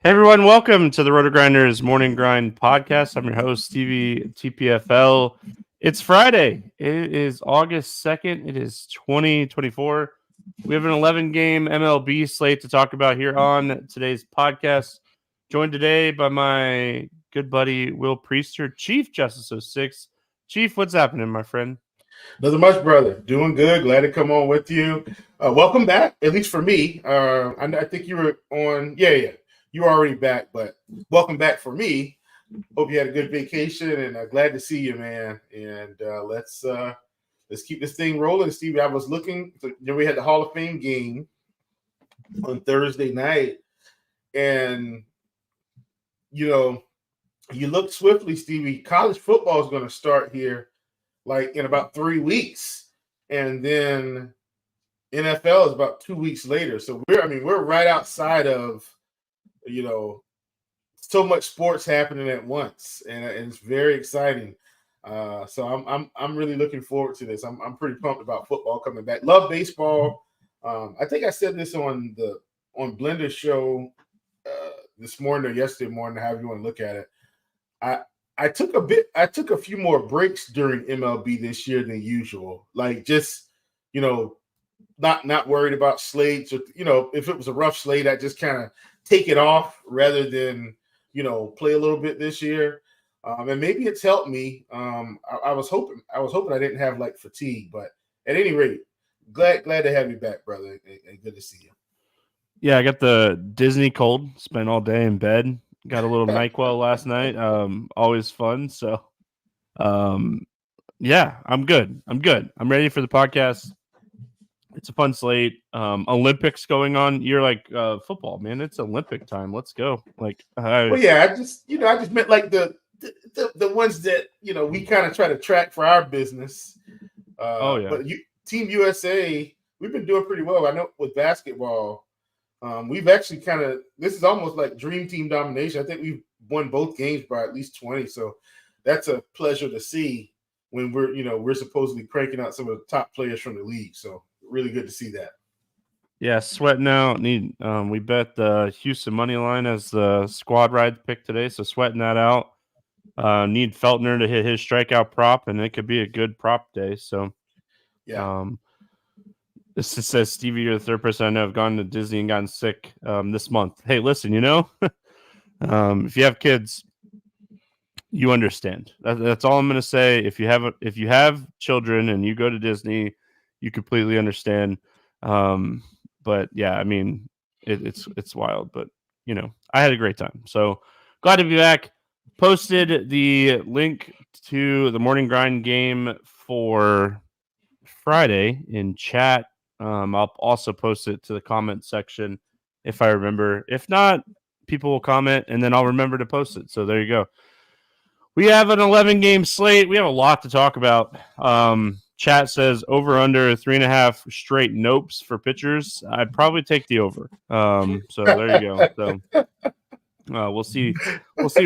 Hey everyone, welcome to the RotoGrinders Morning Grind podcast. I'm your host, Stevietpfl. It's Friday. It is August 2nd. It is 2024. We have an 11-game MLB slate to talk about here on today's podcast. Joined today by my good buddy, Will Priester, ChiefJustice06. Chief, what's happening, my friend? Nothing much, brother. Doing good. Glad to come on with you. Welcome back, at least for me. I think you were on. Yeah. You were already back, but welcome back for me. Hope you had a good vacation, and glad to see you, man. And let's keep this thing rolling, Stevie. I was looking. We had the Hall of Fame game on Thursday night, and you look swiftly, Stevie. College football is going to start here, like in about 3 weeks, and then NFL is about 2 weeks later. So we're right outside of so much sports happening at once, and it's very exciting. So I'm really looking forward to this. I'm pretty pumped about football coming back. Love baseball. I think I said this on Blender's show this morning or yesterday morning, however you want to look at it. I took a few more breaks during MLB this year than usual. Like just, not worried about slates or, if it was a rough slate, I just kind of take it off rather than, play a little bit this year. And maybe it's helped me. I was hoping I didn't have like fatigue, but at any rate, glad to have you back, brother. And good to see you. Yeah, I got the Disney cold, spent all day in bed. Got a little NyQuil last night. Always fun. So, yeah, I'm good. I'm ready for the podcast. It's a fun slate. Olympics going on. You're like football, man. It's Olympic time. Let's go. Like, well, yeah. I just meant like the ones that we kind of try to track for our business. Yeah. But Team USA, we've been doing pretty well. I know with basketball. We've actually this is almost like dream team domination. I think we've won both games by at least 20. So that's a pleasure to see when we're supposedly cranking out some of the top players from the league. So really good to see that. Yeah, sweating out. We bet the Houston money line as the squad ride pick today. So sweating that out. Need Feltner to hit his strikeout prop, and it could be a good prop day. So yeah. This just says, Stevie, you're the third person I know have gone to Disney and gotten sick this month. Hey, listen, if you have kids, you understand. That's all I'm going to say. If you have children and you go to Disney, you completely understand. But yeah, I mean, it's wild. But I had a great time. So glad to be back. Posted the link to the Morning Grind game for Friday in chat. I'll also post it to the comment section if I remember. If not, people will comment, and then I'll remember to post it. So there you go. We have an 11-game slate. We have a lot to talk about. Chat says over under 3.5 straight nopes for pitchers. I'd probably take the over. So there you go. So we'll see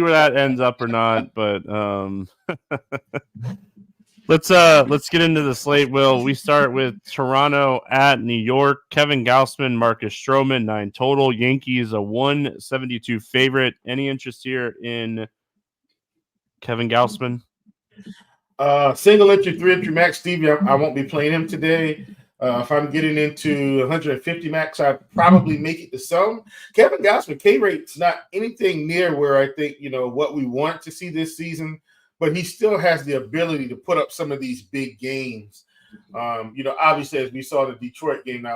where that ends up or not. But Let's get into the slate, Will. We start with Toronto at New York. Kevin Gausman, Marcus Stroman, 9 total. Yankees a 172 favorite. Any interest here in Kevin Gausman? Single entry, 3 entry max, Stevie. I won't be playing him today. If I'm getting into 150 max, I'd probably make it to some. Kevin Gausman, K rate's not anything near where I think what we want to see this season. But he still has the ability to put up some of these big games. Obviously, as we saw the Detroit game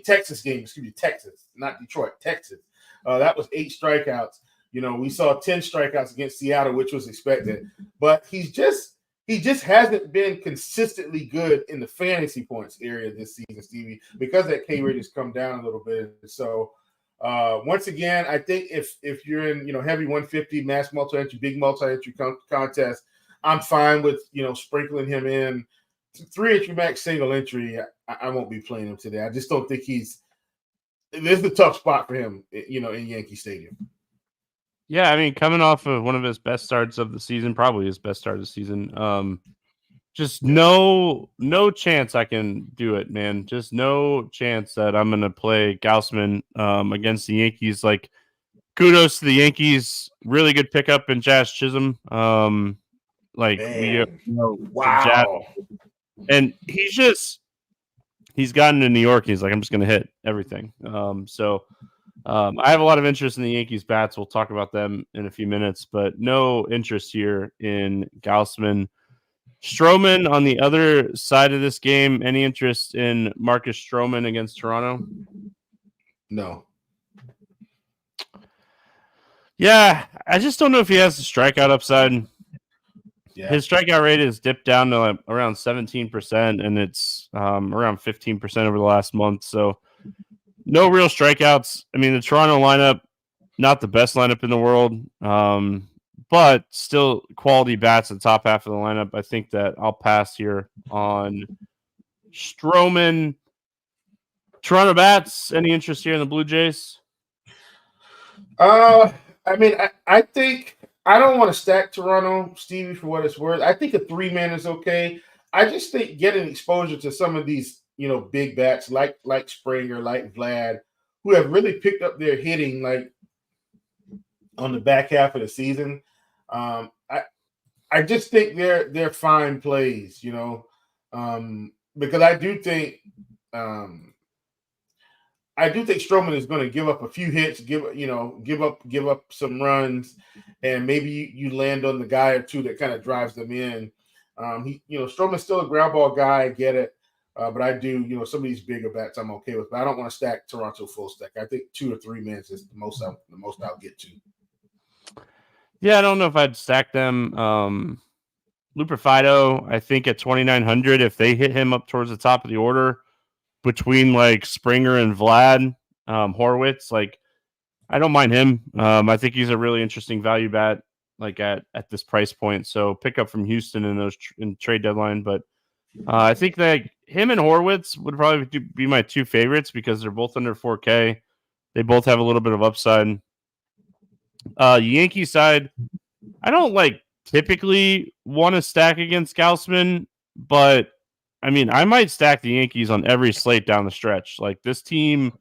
Texas game, Texas, not Detroit, Texas. That was 8 strikeouts. We saw 10 strikeouts against Seattle, which was expected. But he just hasn't been consistently good in the fantasy points area this season, Stevie, because that K rate has come down a little bit. So once again, I think if you're in heavy 150 mass multi-entry, big multi-entry contest, I'm fine with sprinkling him in. 3 entry max single entry, I won't be playing him today. I just don't think this is a tough spot for him, in Yankee Stadium. Yeah, I mean, coming off of one of his best starts of the season, probably his best start of the season. Just no chance I can do it, man. Just no chance that I'm going to play Gausman against the Yankees. Like, kudos to the Yankees. Really good pickup in Jazz Chisholm. Jazz, Wow. and he's gotten to New York. He's like, I'm just going to hit everything. I have a lot of interest in the Yankees bats. We'll talk about them in a few minutes, but no interest here in Gausman. Stroman on the other side of this game. Any interest in Marcus Stroman against Toronto? No. Yeah, I just don't know if he has the strikeout upside. Yeah. His strikeout rate has dipped down to around 17%, and it's around 15% over the last month. So no real strikeouts. I mean, the Toronto lineup, not the best lineup in the world, but still quality bats at the top half of the lineup. I think that I'll pass here on Stroman. Toronto bats, any interest here in the Blue Jays? I mean, I think I don't want to stack Toronto, Stevie, for what it's worth. I think a 3-man is okay. I just think getting exposure to some of these, big bats like Springer, like Vlad, who have really picked up their hitting like on the back half of the season. I just think they're fine plays, because I do think Stroman is going to give up a few hits, give up some runs, and maybe you land on the guy or two that kind of drives them in. Stroman's still a ground ball guy, I get it, but I do, some of these bigger bats I'm okay with, but I don't want to stack Toronto full stack. I think 2 or 3 men is the most I'll get to. Yeah, I don't know if I'd stack them. Luper Fido, I think at 2,900, if they hit him up towards the top of the order between like Springer and Vlad, Horwitz, like I don't mind him. I think he's a really interesting value bat, like at this price point. So pick up from Houston in trade deadline, but I think that him and Horwitz would probably be my 2 favorites because they're both under 4K. They both have a little bit of upside. Yankee side, I don't typically want to stack against Gausman, but I mean, I might stack the Yankees on every slate down the stretch. Like this team,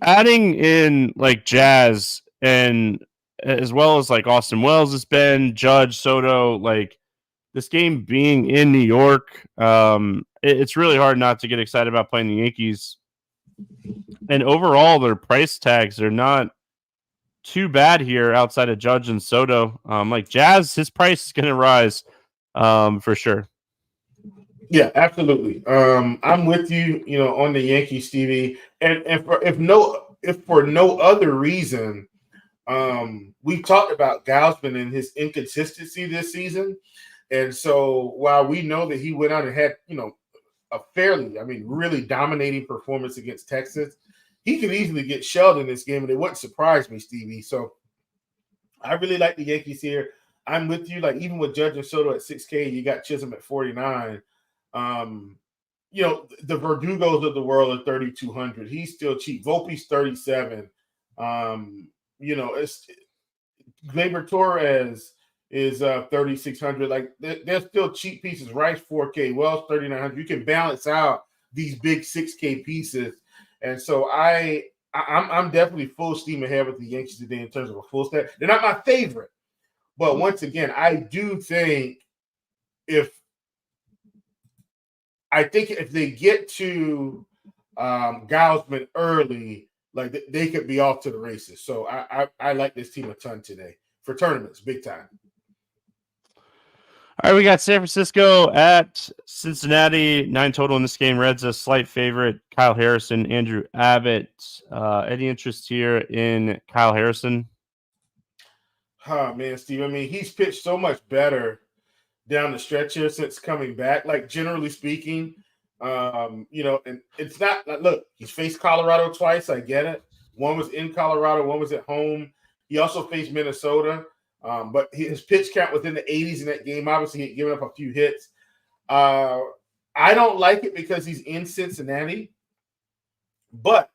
adding in Jazz and as well as Austin Wells has been, Judge, Soto, this game being in New York, it's really hard not to get excited about playing the Yankees. And overall, their price tags are not too bad here outside of Judge and Soto. Jazz, his price is going to rise for sure. Yeah, absolutely. I'm with you, on the Yankees, Stevie. And if for no other reason, we talked about Gausman and his inconsistency this season. And so while we know that he went out and had, a really dominating performance against Texas, he could easily get shelled in this game, and it wouldn't surprise me, Stevie. So I really like the Yankees here. I'm with you. Even with Judge and Soto at 6K, you got Chisholm at 49. The Verdugos of the world are 3,200. He's still cheap. Volpe's 37. It's Gleyber Torres is 3,600. They're still cheap pieces. Rice 4K, Wells 3,900. You can balance out these big 6K pieces. And so I'm definitely full steam ahead with the Yankees today in terms of a full stack. They're not my favorite, but once again, I do think if they get to Gausman early, they could be off to the races. So I like this team a ton today for tournaments, big time. All right, we got San Francisco at Cincinnati. 9 total in this game. Reds a slight favorite. Kyle Harrison, Andrew Abbott. Any interest here in Kyle Harrison? Oh, man, Steve. I mean, he's pitched so much better down the stretch here since coming back. Generally speaking, and it's not look, he's faced Colorado twice. I get it. One was in Colorado, one was at home. He also faced Minnesota. But his pitch count was in the 80s in that game. Obviously, he'd given up a few hits. I don't like it because he's in Cincinnati. But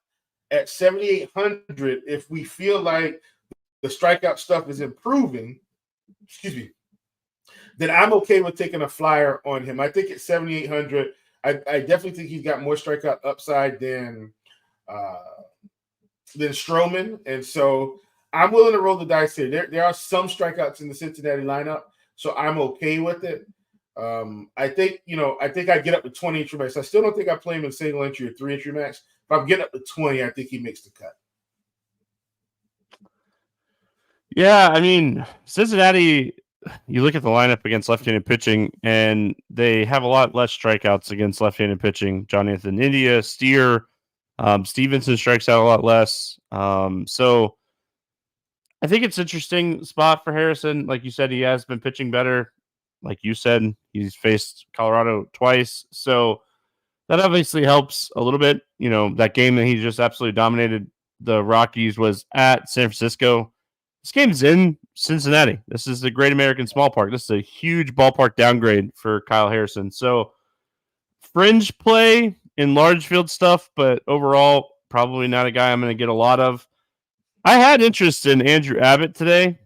at 7,800, if we feel like the strikeout stuff is improving, then I'm okay with taking a flyer on him. I think at 7,800, I definitely think he's got more strikeout upside than Stroman. And so I'm willing to roll the dice here. There are some strikeouts in the Cincinnati lineup, so I'm okay with it. I think I get up to 20 entry max. I still don't think I play him in single entry or 3 entry max. If I'm getting up to 20, I think he makes the cut. Yeah, I mean, Cincinnati, you look at the lineup against left-handed pitching, and they have a lot less strikeouts against left-handed pitching. Jonathan India, Steer, Stevenson strikes out a lot less. So I think it's an interesting spot for Harrison. Like you said, he has been pitching better. Like you said, he's faced Colorado twice. So that obviously helps a little bit. That game that he just absolutely dominated the Rockies was at San Francisco. This game's in Cincinnati. This is the Great American Small Park. This is a huge ballpark downgrade for Kyle Harrison. So fringe play in large field stuff, but overall, probably not a guy I'm going to get a lot of. I had interest in Andrew Abbott today,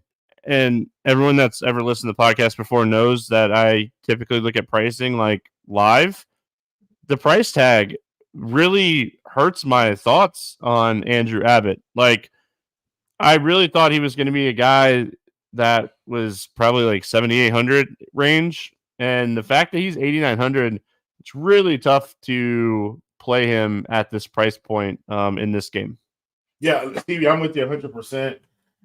and everyone that's ever listened to the podcast before knows that I typically look at pricing like live. The price tag really hurts my thoughts on Andrew Abbott. Like, I really thought he was going to be a guy that was probably like 7,800 range. And the fact that he's 8,900, it's really tough to play him at this price point in this game. Yeah, Stevie, I'm with you 100%.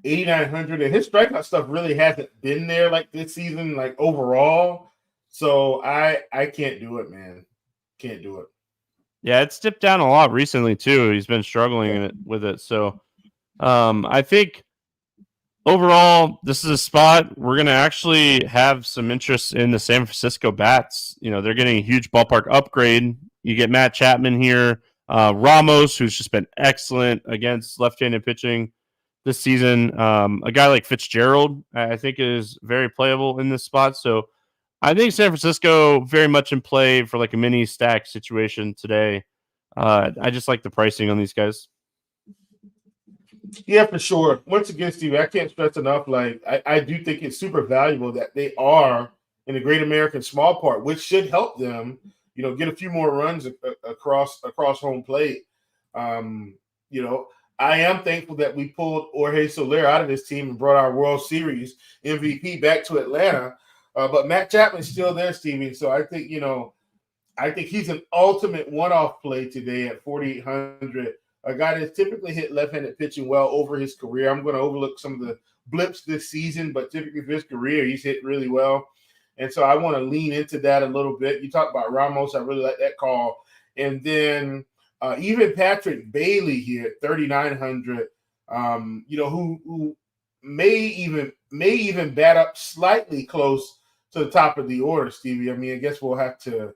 8,900, and his strikeout stuff really hasn't been there like this season, like overall. So I can't do it, man. Can't do it. Yeah, it's dipped down a lot recently too. He's been struggling with it. So I think overall, this is a spot we're going to actually have some interest in the San Francisco bats. They're getting a huge ballpark upgrade. You get Matt Chapman here, Ramos, who's just been excellent against left-handed pitching this season. A guy like Fitzgerald, I think, is very playable in this spot. So I think San Francisco very much in play for like a mini stack situation today. I just like the pricing on these guys. Yeah, for sure. Once again, Steve, I can't stress enough. Like, I do think it's super valuable that they are in the Great American Small Park, which should help them, get a few more runs across home plate. I am thankful that we pulled Jorge Soler out of this team and brought our World Series MVP back to Atlanta. But Matt Chapman's still there, Stevie. So I think, he's an ultimate one-off play today at 4,800. A guy that's typically hit left-handed pitching well over his career. I'm going to overlook some of the blips this season, but typically for his career, he's hit really well. And so I want to lean into that a little bit. You talked about Ramos. I really like that call. And then even Patrick Bailey here at 3,900, who may even bat up slightly close to the top of the order, Stevie. I mean, I guess we'll have to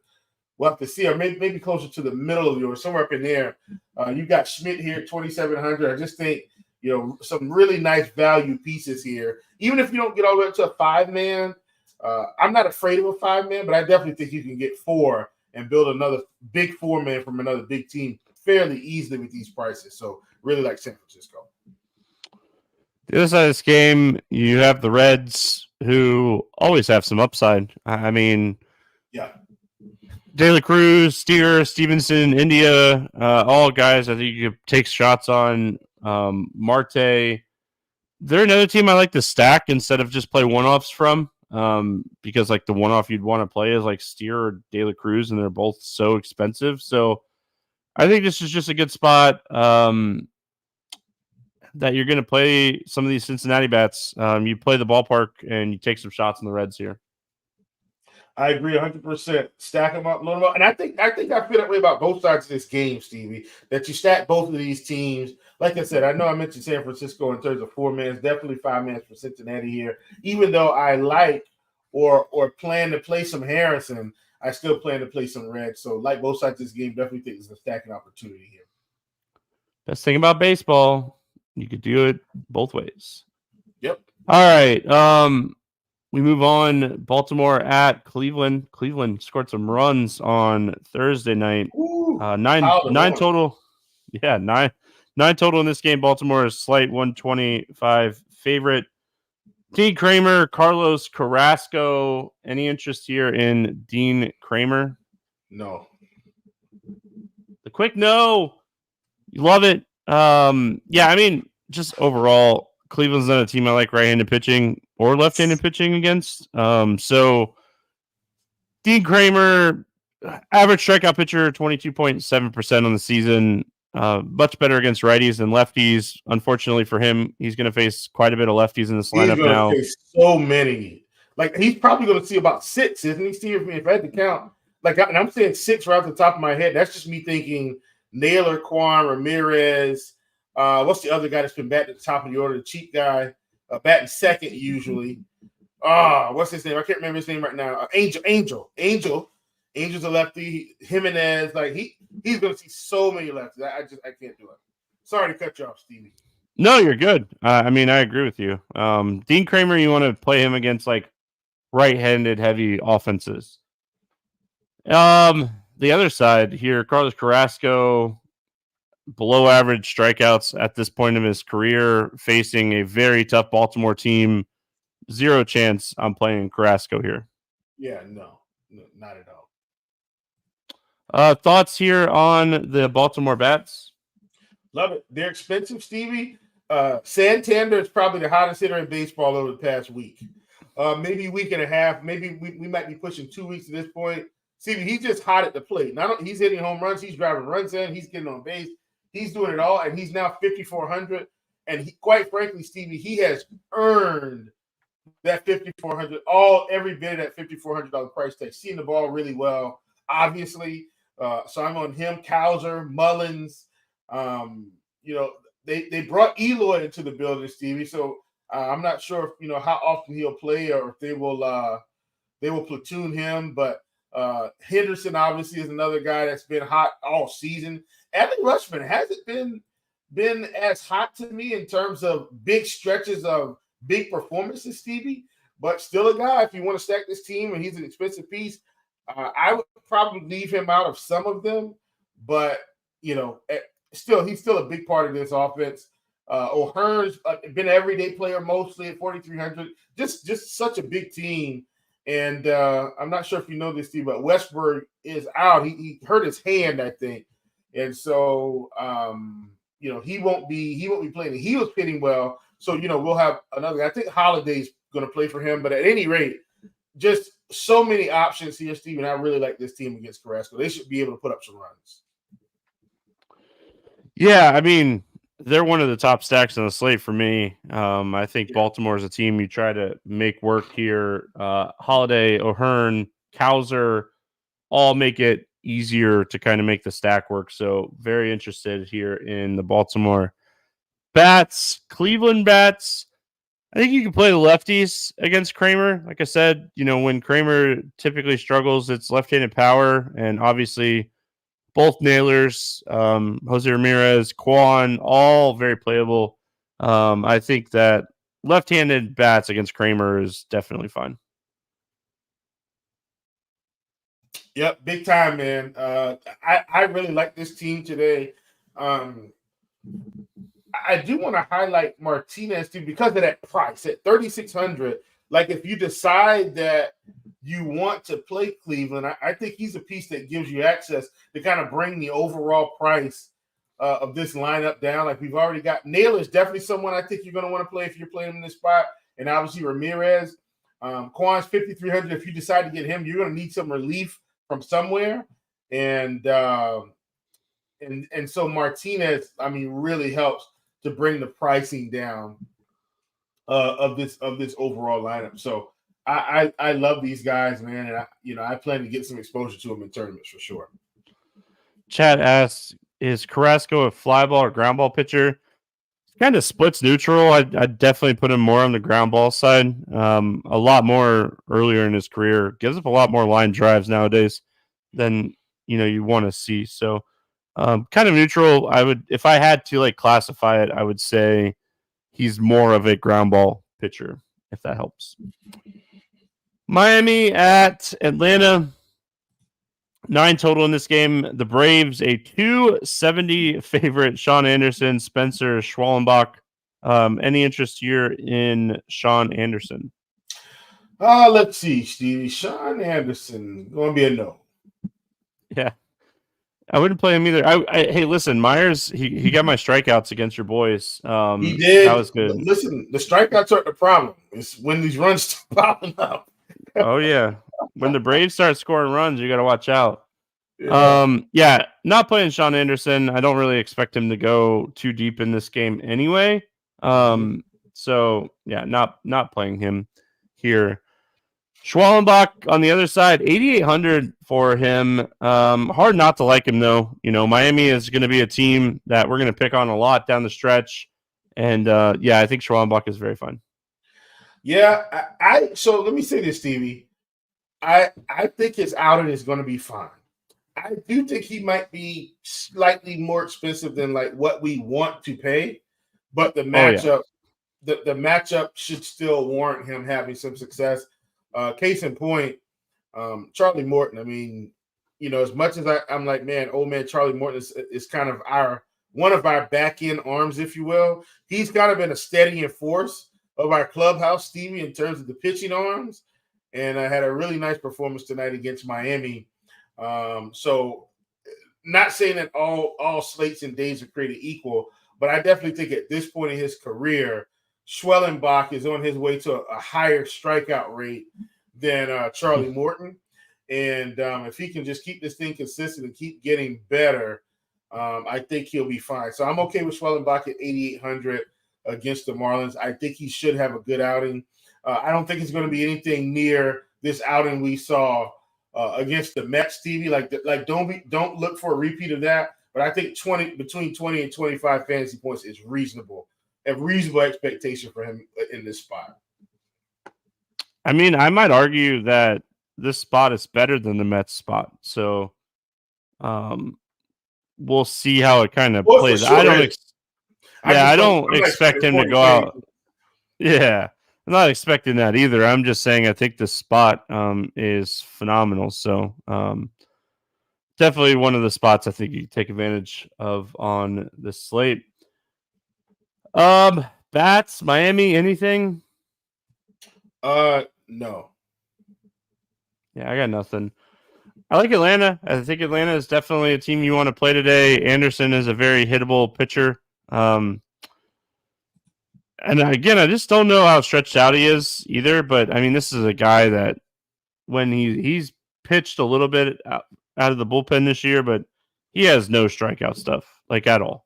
see, or maybe closer to the middle of the order, somewhere up in there. You got Schmidt here at 2,700. I just think, some really nice value pieces here. Even if you don't get all the way up to a 5-man, I'm not afraid of a 5-man, but I definitely think you can get 4 and build another big 4-man from another big team fairly easily with these prices. So really like San Francisco. The other side of this game, you have the Reds, who always have some upside. I mean, yeah. De La Cruz, Steer, Stevenson, India, all guys I think you could take shots on. Marte. They're another team I like to stack instead of just play one-offs from, because like the one-off you'd want to play is like Steer or De La Cruz, and they're both so expensive. So I think this is just a good spot that you're going to play some of these Cincinnati bats. You play the ballpark and you take some shots on the Reds here. I agree 100%. Stack them up, load them up. And I think I feel that way about both sides of this game, Stevie, that you stack both of these teams. Like I said, I know I mentioned San Francisco in terms of 4-mans, definitely 5-mans for Cincinnati here. Even though I like or plan to play some Harrison, I still plan to play some Reds. So like both sides of this game, definitely think it's a stacking opportunity here. Best thing about baseball, you could do it both ways. Yep. All right. We move on. Baltimore at Cleveland. Cleveland scored some runs on Thursday night. Ooh, nine total. Yeah, nine total in this game. Baltimore is slight 125 favorite. Dean Kramer, Carlos Carrasco. Any interest here in Dean Kramer? No. The quick no. You love it. Yeah, I mean, just overall, Cleveland's not a team I like right-handed pitching or left-handed pitching against. So Dean Kramer, average strikeout pitcher, 22.7% on the season. Much better against righties than lefties. Unfortunately for him, he's going to face quite a bit of lefties in this lineup he's now. Face so many. Like, he's probably going to see about 6, isn't he, Steve? If I had to count, and I'm saying 6 right off the top of my head. That's just me thinking Naylor, Quan, Ramirez. What's the other guy that's been batting at the top of the order? The cheap guy, batting second usually. What's his name? I can't remember his name right now. Angel. Angel's a lefty. Jimenez, like he's going to see so many lefties. I can't do it. Sorry to cut you off, Stevie. No, you're good. I mean, I agree with you. Dean Kramer, you want to play him against like right-handed heavy offenses. The other side here, Carlos Carrasco, below average strikeouts at this point of his career, facing a very tough Baltimore team. Zero chance I'm playing Carrasco here. Yeah, no, not at all. Thoughts here on the Baltimore bats? Love it. They're expensive, Stevie. Santander is probably the hottest hitter in baseball over the past week. Maybe a week and a half. Maybe we might be pushing 2 weeks at this point. Stevie, he's just hot at the plate. He's hitting home runs. He's driving runs in. He's getting on base. He's doing it all, and he's now 5,400. And quite frankly, Stevie, he has earned that 5,400, every bit of that $5,400 price tag. Seeing the ball really well, obviously. So I'm on him. Cowser, Mullins. They brought Eloy into the building, Stevie. So I'm not sure if how often he'll play or if they will platoon him. But Henderson obviously is another guy that's been hot all season. Evan Rushman hasn't been as hot to me in terms of big stretches of big performances, Stevie, but still a guy. If you want to stack this team and he's an expensive piece, I would probably leave him out of some of them. But he's still a big part of this offense. O'Hearn's been an everyday player mostly at 4,300. Just such a big team. And I'm not sure if you know this, Steve, but Westberg is out. He hurt his hand, I think, and so he won't be playing. He was hitting well, so we'll have another. I think Holiday's going to play for him, but at any rate, just so many options here, Steve. And I really like this team against Carrasco. They should be able to put up some runs. Yeah, I mean, they're one of the top stacks on the slate for me. I think Baltimore is a team you try to make work here. Holiday, O'Hearn, Cowser, all make it easier to kind of make the stack work. So very interested here in the Baltimore bats. Cleveland bats, I think you can play the lefties against Kramer. Like I said, when Kramer typically struggles, it's left-handed power, and obviously both Nailers, Jose Ramirez, Quan, all very playable. I think that left-handed bats against Kramer is definitely fun. Yep, big time, man. I really like this team today. I do want to highlight Martinez too because of that price at 3,600. Like, if you decide that you want to play Cleveland, I think he's a piece that gives you access to kind of bring the overall price of this lineup down. Like, we've already got Naylor is definitely someone I think you're going to want to play if you're playing him in this spot, and obviously Ramirez. Quan's 5,300. If you decide to get him, you're going to need some relief from somewhere, and so Martinez, I mean, really helps to bring the pricing down of this overall lineup. So I love these guys, man, and I plan to get some exposure to them in tournaments for sure. Chad asks, is Carrasco a fly ball or ground ball pitcher? Kind of splits neutral. I'd definitely put him more on the ground ball side. A lot more earlier in his career. Gives up a lot more line drives nowadays than you want to see. So kind of neutral. I would, if I had to classify it, I would say he's more of a ground ball pitcher, if that helps. Miami at Atlanta. 9 total in this game. The Braves, a 270 favorite. Sean Anderson, Spencer Schwallenbach. Any interest here in Sean Anderson? Let's see, Stevie. Sean Anderson, going to be a no. Yeah. I wouldn't play him either. Hey, listen, Myers, he got my strikeouts against your boys. He did. That was good. Listen, the strikeouts aren't the problem. It's when these runs start popping up. Oh yeah, when the Braves start scoring runs, you got to watch out. Yeah. Not playing Sean Anderson. I don't really expect him to go too deep in this game anyway. So yeah, not playing him here. Schwallenbach on the other side, 8,800 for him. Hard not to like him though. You know, Miami is going to be a team that we're going to pick on a lot down the stretch, and I think Schwallenbach is very fun. Yeah, so let me say this, Stevie. I think his outing is going to be fine. I do think he might be slightly more expensive than like what we want to pay, but the matchup, the matchup should still warrant him having some success. Case in point, Charlie Morton. I mean, you know, as much as I'm like, man, old man Charlie Morton is kind of one of our back end arms, if you will. He's kind of been a steadying force of our clubhouse, Stevie, in terms of the pitching arms, and I had a really nice performance tonight against Miami. So, not saying that all slates and days are created equal, but I definitely think at this point in his career, Schwellenbach is on his way to a higher strikeout rate than Charlie Morton. And if he can just keep this thing consistent and keep getting better, I think he'll be fine. So I'm okay with Schwellenbach at 8,800 against the Marlins. I think he should have a good outing. I don't think it's going to be anything near this outing we saw against the Mets, Stevie. Like don't look for a repeat of that. But I think between 20 and 25 fantasy points is reasonable. A reasonable expectation for him in this spot. I mean, I might argue that this spot is better than the Mets spot. So we'll see how it kind of plays. Sure. I don't expect him to go out. Yeah, I'm not expecting that either. I'm just saying I think the spot is phenomenal. So definitely one of the spots I think you can take advantage of on the slate. Bats, Miami, anything? No. Yeah, I got nothing. I like Atlanta. I think Atlanta is definitely a team you want to play today. Anderson is a very hittable pitcher. And again, I just don't know how stretched out he is either. But I mean, this is a guy that when he's pitched a little bit out of the bullpen this year, but he has no strikeout stuff like at all.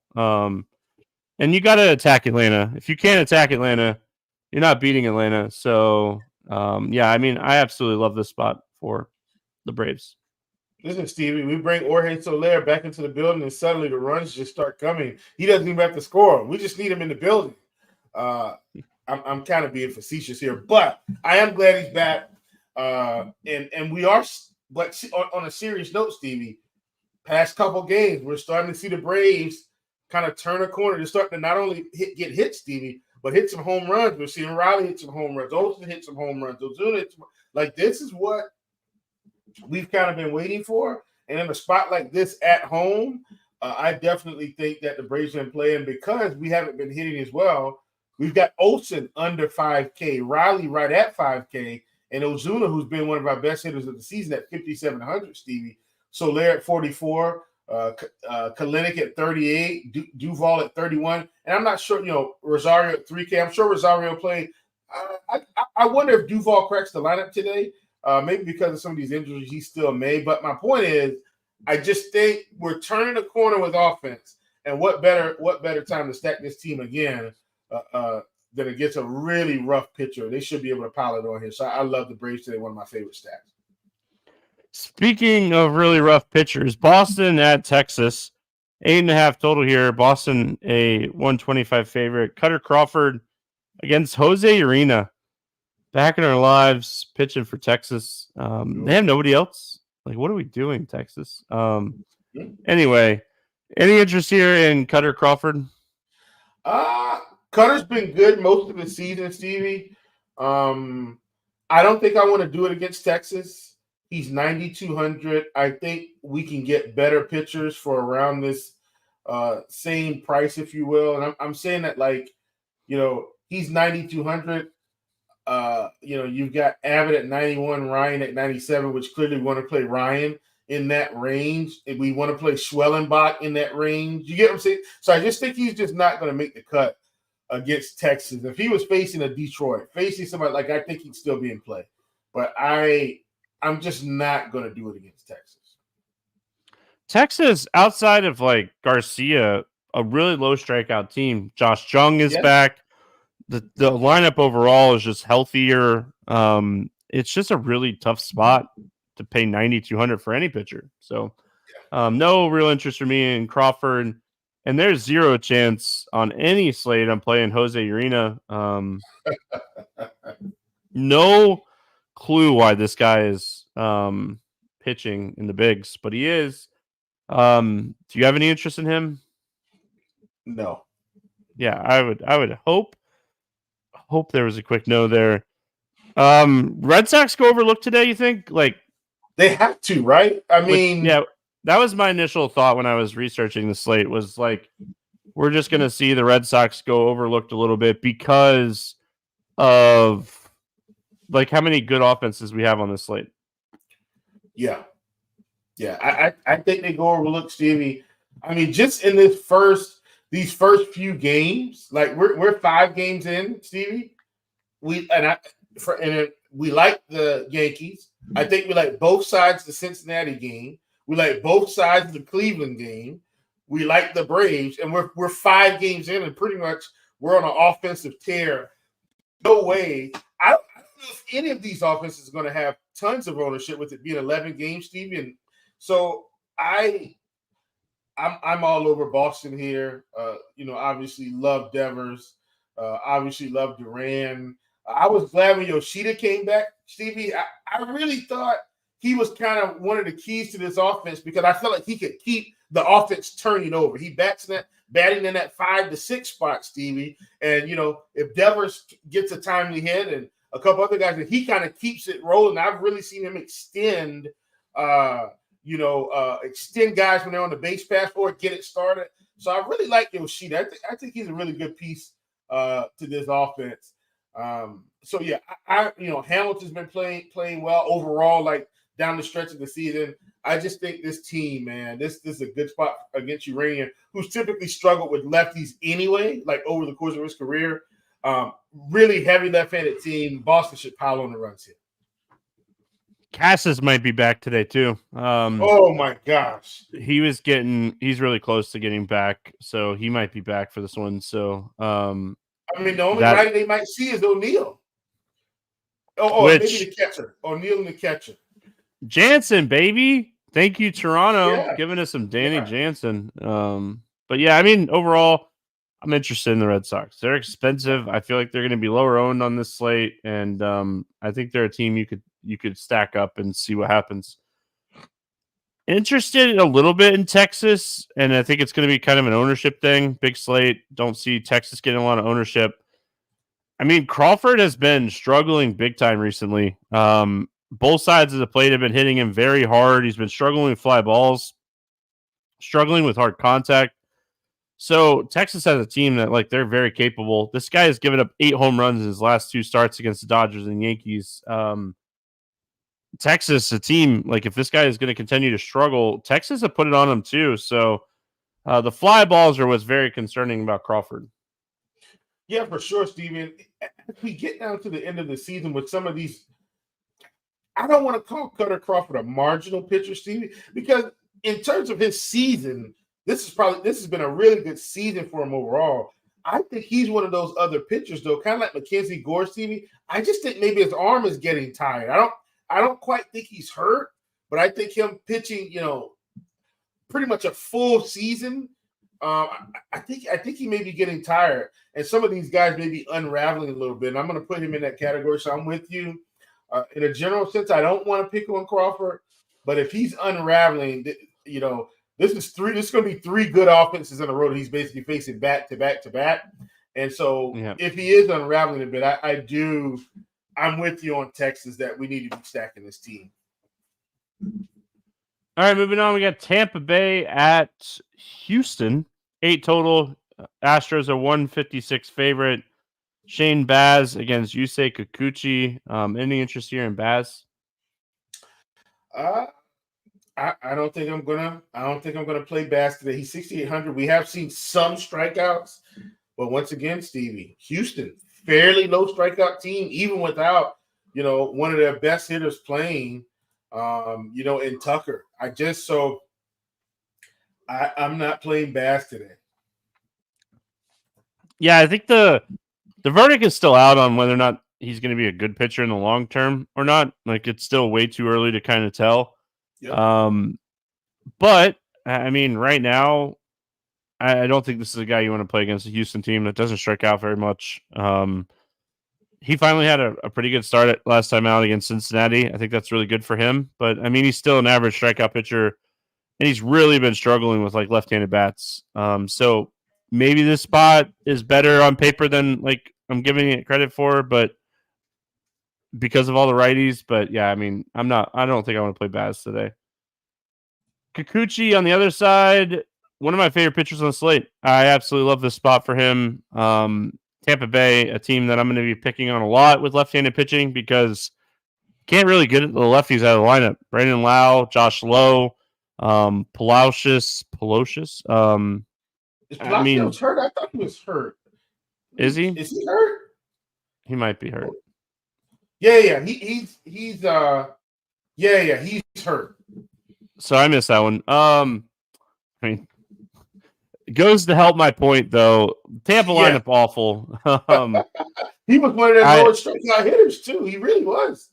And you got to attack Atlanta. If you can't attack Atlanta, you're not beating Atlanta. So, I mean, I absolutely love this spot for the Braves. Listen, Stevie, we bring Jorge Soler back into the building, and suddenly the runs just start coming. He doesn't even have to score. We just need him in the building. I'm kind of being facetious here, but I am glad he's back. And we are, but on a serious note, Stevie, past couple games, we're starting to see the Braves kind of turn a corner. They're starting to not only get hit, Stevie, but hit some home runs. We're seeing Riley hit some home runs. Olsen hit some home runs. Ozuna hit some, like, this is what we've kind of been waiting for. And in a spot like this at home, I definitely think that the Braves have been playing because we haven't been hitting as well. We've got Olsen under 5K, Riley right at 5K, and Ozuna, who's been one of our best hitters of the season at 5,700, Stevie. Soler at 44, Kalenic at 38, Duvall at 31. And I'm not sure, Rosario at 3K. I'm sure Rosario played. I wonder if Duvall cracks the lineup today. Maybe because of some of these injuries he still may. But my point is, I just think we're turning the corner with offense. And what better time to stack this team again than against a really rough pitcher? They should be able to pile it on here. So I love the Braves today, one of my favorite stacks. Speaking of really rough pitchers, Boston at Texas, 8.5 total here. Boston, a 125 favorite. Cutter Crawford against Jose Urena. Back in our lives, pitching for Texas. They have nobody else. Like, what are we doing, Texas? Anyway, any interest here in Cutter Crawford? Cutter's been good most of the season, Stevie. I don't think I want to do it against Texas. He's 9,200. I think we can get better pitchers for around this same price, if you will. And I'm saying that, like, he's 9,200. You've got Abbott at 91, Ryan at 97, which clearly want to play Ryan. in that range. If we want to play Schwellenbach in that range, you get what I'm saying? So I just think he's just not going to make the cut against Texas. If he was facing a Detroit, facing somebody like, I think he'd still be in play. But I'm just not going to do it against Texas. Texas, outside of like Garcia, a really low strikeout team. Josh Jung is back. The lineup overall is just healthier. It's just a really tough spot to pay 9,200 for any pitcher. So no real interest for me in Crawford. And there's zero chance on any slate I'm playing Jose Urena. No clue why this guy is pitching in the bigs, but he is. Do you have any interest in him? No. Yeah, I would hope there was a quick no there. Red Sox go overlooked today, you think? Like, they have to, right? I mean, yeah, that was my initial thought when I was researching the slate, was like, we're just going to see the Red Sox go overlooked a little bit because of like how many good offenses we have on this slate. Yeah. I think they go overlooked, Stevie. I mean, just in these first few games, like we're 5 games in, Stevie. We like the Yankees. I think we like both sides of the Cincinnati game. We like both sides of the Cleveland game. We like the Braves, and we're 5 games in, and pretty much we're on an offensive tear. No way. I don't know if any of these offenses is going to have tons of ownership with it being 11 games, Stevie. And so I'm all over Boston here. Obviously love Devers. Obviously love Duran. I was glad when Yoshida came back, Stevie. I really thought he was kind of one of the keys to this offense because I felt like he could keep the offense turning over. He batting in that 5 to 6 spot, Stevie. And, if Devers gets a timely hit and a couple other guys, and he kind of keeps it rolling. I've really seen him extend guys when they're on the base pass forward, get it started. So I really like Yoshida. I think he's a really good piece to this offense. Hamilton's been playing well overall, like down the stretch of the season. I just think this team, man, this is a good spot against Uranian, who's typically struggled with lefties anyway, like over the course of his career. Really heavy left-handed team. Boston should pile on the runs here. Cassis might be back today too. Oh my gosh, he's really close to getting back, so he might be back for this one. So, the only guy they might see is O'Neill. Maybe the catcher, O'Neill and the catcher. Jansen, baby, thank you, Toronto, giving us some Danny Jansen. But yeah, overall, I'm interested in the Red Sox. They're expensive. I feel like they're going to be lower owned on this slate, and I think they're a team you could stack up and see what happens. Interested a little bit in Texas, and I think it's going to be kind of an ownership thing. Big slate. Don't see Texas getting a lot of ownership. Crawford has been struggling big time recently. Both sides of the plate have been hitting him very hard. He's been struggling with fly balls, struggling with hard contact. So Texas has a team that they're very capable. This guy has given up 8 home runs in his last 2 starts against the Dodgers and Yankees. Texas, a team, if this guy is going to continue to struggle, Texas have put it on him too. So the fly balls are what's very concerning about Crawford. Yeah, for sure, Steven. As we get down to the end of the season with some of these, I don't want to call Cutter Crawford a marginal pitcher, Stevie, because in terms of his season, this has been a really good season for him overall. I think he's one of those other pitchers, though, kind of like Mackenzie Gore, Stevie. I just think maybe his arm is getting tired. I don't quite think he's hurt, but I think him pitching, pretty much a full season. I think he may be getting tired, and some of these guys may be unraveling a little bit. And I'm going to put him in that category. So I'm with you. In a general sense, I don't want to pick on Crawford, but if he's unraveling, this is going to be 3 good offenses in a row that he's basically facing back to back to back. And so if he is unraveling a bit, I'm with you on Texas that we need to be stacking this team. All right, moving on. We got Tampa Bay at Houston. 8 total. Astros are 156 favorite. Shane Baz against Yusei Kikuchi. Any interest here in Baz? I don't think I'm gonna play Bass today. He's 6,800. We have seen some strikeouts, but once again, Stevie, Houston, fairly low strikeout team, even without one of their best hitters playing, in Tucker. I'm not playing Bass today. Yeah, I think the verdict is still out on whether or not he's going to be a good pitcher in the long term or not. Like, it's still way too early to kind of tell. Yep. But I mean, right now, I don't think this is a guy you want to play against a Houston team that doesn't strike out very much. He finally had a pretty good start last time out against Cincinnati. I think that's really good for him. But I mean, he's still an average strikeout pitcher, and he's really been struggling with like left-handed bats. So maybe this spot is better on paper than like I'm giving it credit for, but because of all the righties. But yeah, I mean, I don't think I want to play Baz today. Kikuchi on the other side, one of my favorite pitchers on the slate. I absolutely love this spot for him. Tampa Bay, a team that I'm going to be picking on a lot with left-handed pitching because can't really get the lefties out of the lineup. Brandon Lau, Josh Lowe, Palacios. Is Palacios hurt? I thought he was hurt. Is he? Is he hurt? He might be hurt. Yeah. He's hurt. So I missed that one. I mean, it goes to help my point though. Tampa lineup awful. He was one of their lowest strikeout hitters too. He really was.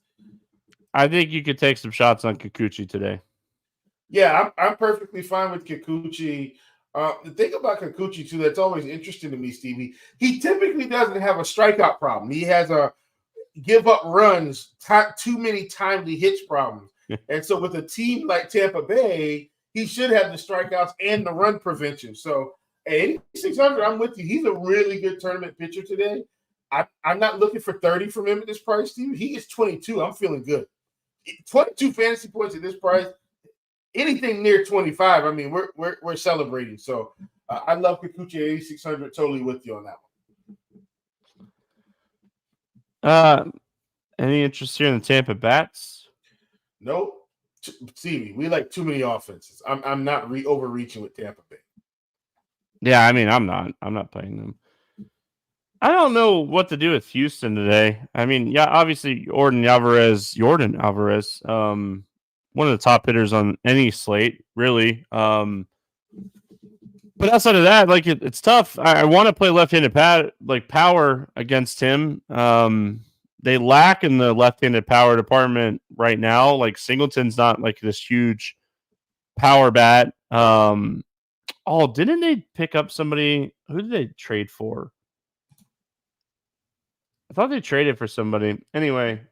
I think you could take some shots on Kikuchi today. Yeah, I'm perfectly fine with Kikuchi. The thing about Kikuchi too that's always interesting to me, Stevie, he typically doesn't have a strikeout problem. He has a give up runs, too many timely hits problems. And so with a team like Tampa Bay, he should have the strikeouts and the run prevention. So at 8,600, I'm with you. He's a really good tournament pitcher today. I'm not looking for 30 from him at this price, Steve. He is 22. I'm feeling good. 22 fantasy points at this price. Anything near 25, I mean, we're celebrating. So I love Kikuchi at 8,600. Totally with you on that one. Any interest here in the Tampa Bats? Nope. See, we like too many offenses. I'm not overreaching with Tampa Bay. Yeah, I mean, I'm not playing them. I don't know what to do with Houston today. I mean, yeah, obviously Jordan Alvarez, one of the top hitters on any slate, really. But outside of that, like it's tough. I want to play left-handed power against him. They lack in the left-handed power department right now. Like Singleton's not like this huge power bat. Didn't they pick up somebody? Who did they trade for? I thought they traded for somebody. Anyway,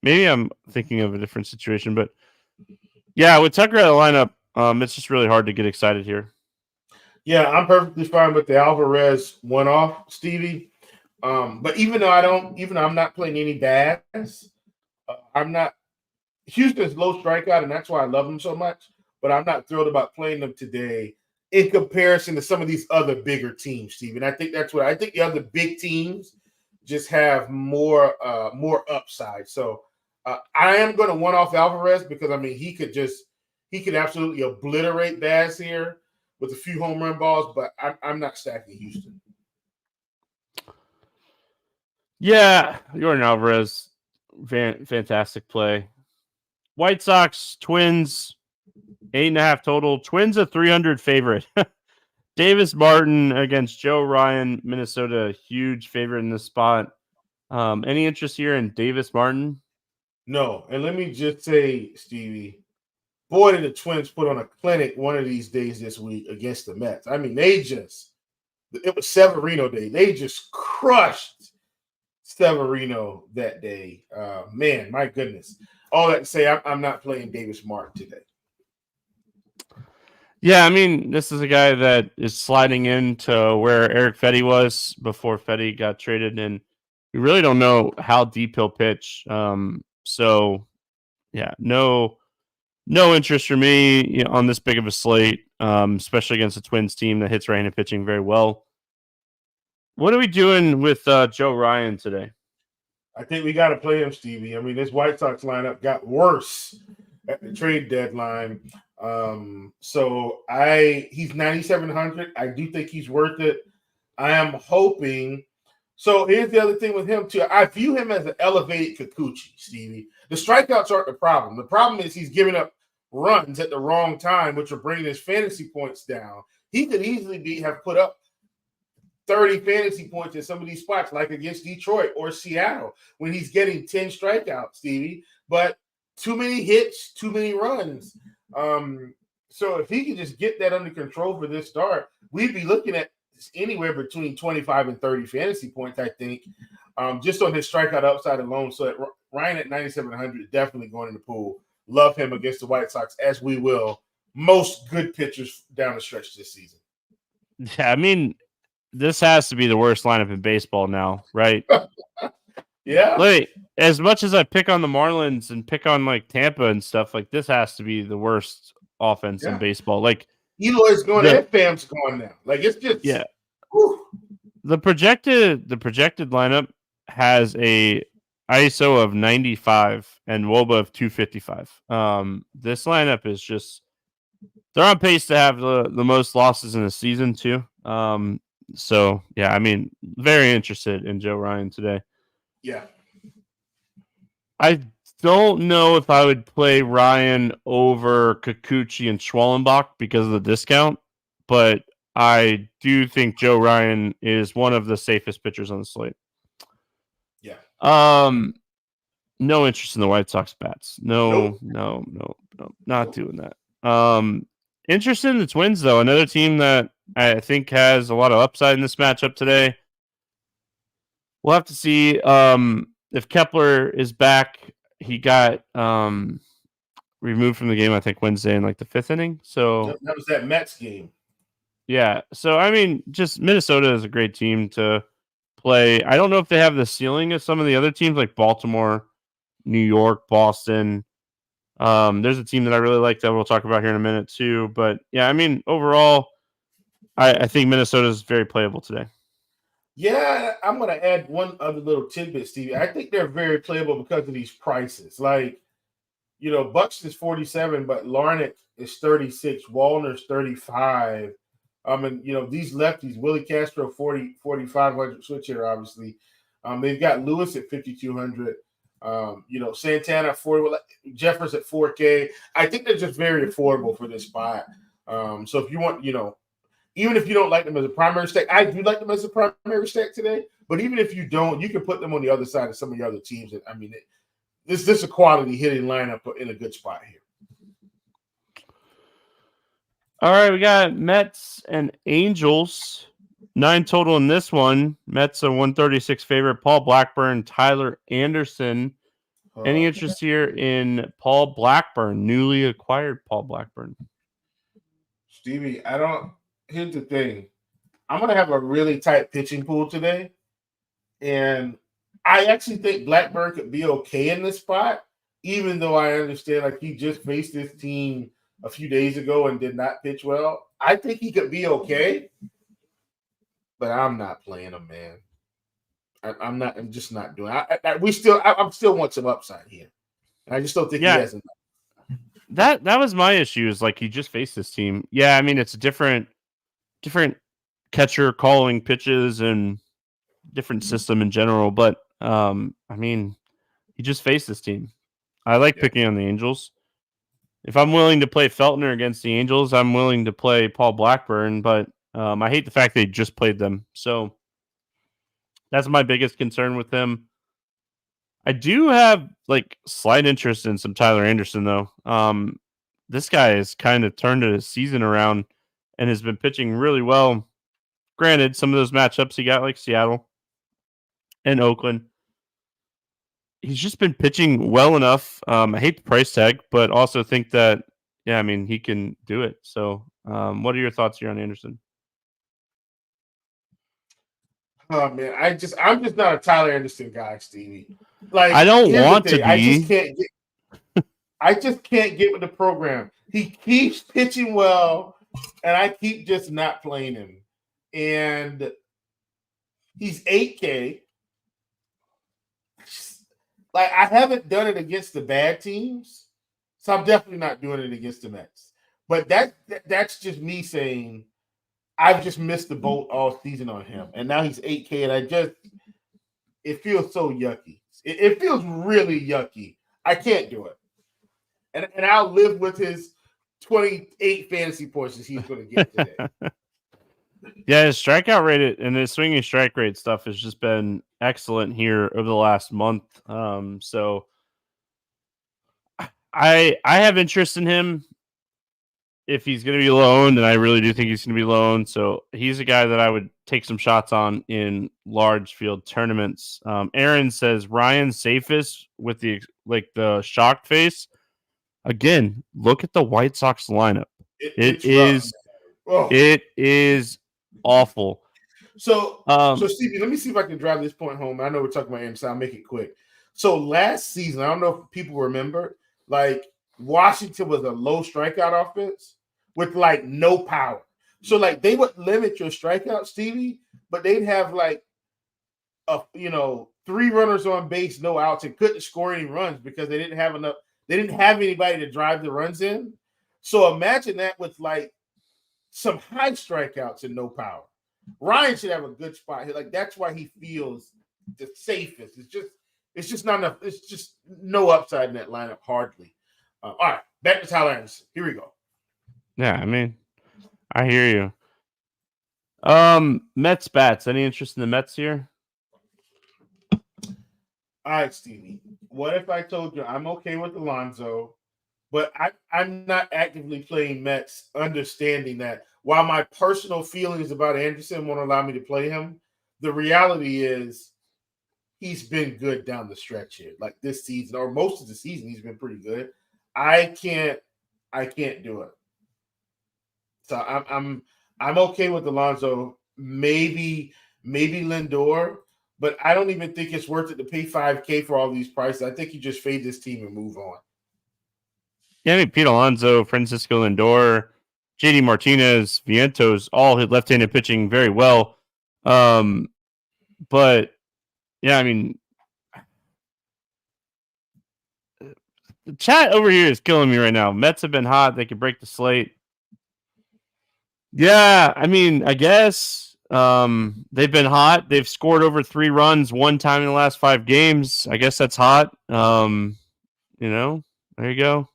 maybe I'm thinking of a different situation, but yeah, with Tucker out of the lineup, it's just really hard to get excited here. Yeah, I'm perfectly fine with the Alvarez one-off, Stevie. But even though I'm not playing any Bass, I'm not. Houston's low strikeout, and that's why I love them so much. But I'm not thrilled about playing them today in comparison to some of these other bigger teams, Steve. And I think I think the other big teams just have more upside. So I am going to one-off Alvarez because I mean he could absolutely obliterate Bass here with a few home run balls. But I'm not stacking Houston. Yeah, Jordan Alvarez, fantastic play. White Sox, Twins, 8.5 total. Twins a 300 favorite. Davis Martin against Joe Ryan, Minnesota, huge favorite in this spot. Any interest here in Davis Martin? No, and let me just say, Stevie, boy, did the Twins put on a clinic one of these days this week against the Mets. I mean, it was Severino Day. They just crushed Severino that day. Man, my goodness. All that to say, I'm not playing Davis Martin today. Yeah, I mean, this is a guy that is sliding into where Eric Fetty was before Fetty got traded, and we really don't know how deep he'll pitch. So, yeah, no interest for me on this big of a slate, especially against a Twins team that hits right-handed pitching very well. What are we doing with Joe Ryan today? I think we got to play him, Stevie. I mean, this White Sox lineup got worse at the trade deadline. So he's 9,700. I do think he's worth it. I am hoping. So here's the other thing with him too. I view him as an elevated Kikuchi, Stevie. The strikeouts aren't the problem. The problem is he's giving up runs at the wrong time, which are bringing his fantasy points down. He could easily have put up 30 fantasy points in some of these spots, like against Detroit or Seattle, when he's getting 10 strikeouts, Stevie. But too many hits, too many runs. So if he can just get that under control for this start, we'd be looking at anywhere between 25 and 30 fantasy points, I think, just on his strikeout upside alone. So Ryan at 9,700, definitely going in the pool. Love him against the White Sox, as we will most good pitchers down the stretch this season. Yeah, I mean, this has to be the worst lineup in baseball now, right? Yeah. Like, as much as I pick on the Marlins and pick on like Tampa and stuff, like this has to be the worst offense in baseball. Like Eloy's going and Fam's going now. Like it's just whew. The projected lineup has a ISO of 95 and WOBA of 255. This lineup is just they're on pace to have the most losses in the season too. So yeah, I mean, very interested in Joe Ryan today. Yeah. I don't know if I would play Ryan over Kikuchi and Schwallenbach because of the discount, but I do think Joe Ryan is one of the safest pitchers on the slate. Yeah. No interest in the White Sox bats. No, not doing that. Interested in the Twins though, another team that I think has a lot of upside in this matchup today. We'll have to see if Kepler is back. He got removed from the game, I think, Wednesday in like the 5th inning. So that was that Mets game. Yeah. So, I mean, just Minnesota is a great team to play. I don't know if they have the ceiling of some of the other teams like Baltimore, New York, Boston. There's a team that I really like that we'll talk about here in a minute too. But yeah, I mean, overall, I think Minnesota is very playable today. Yeah, I'm going to add one other little tidbit, Stevie. I think they're very playable because of these prices. Like, you know, Buxton's 47, but Larnach is 36, Wallner's 35. And, you know, these lefties, Willie Castro, 4,500 switch hitter, obviously. They've got Lewis at 5,200. You know, Santana, 40, Jeffers at 4K. I think they're just very affordable for this spot. So if you want, you know, even if you don't like them as a primary stack, I do like them as a primary stack today. But even if you don't, you can put them on the other side of some of your other teams. I mean, this is a quality hitting lineup in a good spot here. All right, we got Mets and Angels. 9 total in this one. Mets a 136 favorite. Paul Blackburn, Tyler Anderson. Any interest here in Paul Blackburn, newly acquired Paul Blackburn? Stevie, here's the thing. I'm going to have a really tight pitching pool today. And I actually think Blackburn could be okay in this spot, even though I understand like he just faced this team a few days ago and did not pitch well. I think he could be okay, but I'm not playing him, man. I'm just not doing it. I still want some upside here. I just don't think he has enough. That was my issue, is like he just faced this team. Yeah, I mean, it's a different catcher calling pitches and different system in general, but I mean, he just faced this team. I like picking on the Angels. If I'm willing to play Feltner against the Angels, I'm willing to play Paul Blackburn, but I hate the fact they just played them. So that's my biggest concern with him. I do have like slight interest in some Tyler Anderson though. This guy has kind of turned his season around and has been pitching really well. Granted, some of those matchups he got like Seattle and Oakland, he's just been pitching well enough. I hate the price tag, but also think that, yeah, I mean, he can do it. So what are your thoughts here on Anderson? Oh man, I'm just not a Tyler Anderson guy, Stevie. Like, I don't want to be. I just can't get with the program. He keeps pitching well, and I keep just not playing him. And he's 8K. Like, I haven't done it against the bad teams. So I'm definitely not doing it against the Mets. But that's just me saying I've just missed the boat all season on him. And now he's 8K, and it feels so yucky. It feels really yucky. I can't do it. And I'll live with his 28 fantasy points he's going to get today. Yeah, his strikeout rate and his swinging strike rate stuff has just been excellent here over the last month. So I have interest in him if he's going to be low owned, and I really do think he's going to be low owned. So he's a guy that I would take some shots on in large field tournaments. Aaron says Ryan safest with the shocked face. Again, look at the White Sox lineup. It is awful. So Stevie, let me see if I can drive this point home. I know we're talking about Aaron, so I'll make it quick. So last season, I don't know if people remember, like Washington was a low strikeout offense with like no power. So like they would limit your strikeout, Stevie, but they'd have like 3 runners on base, no outs, and couldn't score any runs because they didn't have enough. They didn't have anybody to drive the runs in. So imagine that with like some high strikeouts and no power. Ryan should have a good spot here. Like that's why he feels the safest. It's just not enough. It's just no upside in that lineup, hardly. All right, back to Tyler Anderson. Here we go. Yeah, I mean, I hear you. Mets bats. Any interest in the Mets here? All right, Stevie. What if I told you I'm okay with Alonso, but I'm not actively playing Mets, understanding that while my personal feelings about Anderson won't allow me to play him, the reality is he's been good down the stretch here. Like this season, or most of the season, he's been pretty good. I can't do it. So I'm okay with Alonso. Maybe Lindor. But I don't even think it's worth it to pay $5K for all these prices. I think you just fade this team and move on. Yeah, I mean, Pete Alonso, Francisco Lindor, JD Martinez, Vientos all hit left-handed pitching very well. But, yeah, I mean, the chat over here is killing me right now. Mets have been hot. They could break the slate. Yeah, I mean, I guess. They've been hot. They've scored over 3 runs one time in the last 5 games. I guess that's hot. There you go.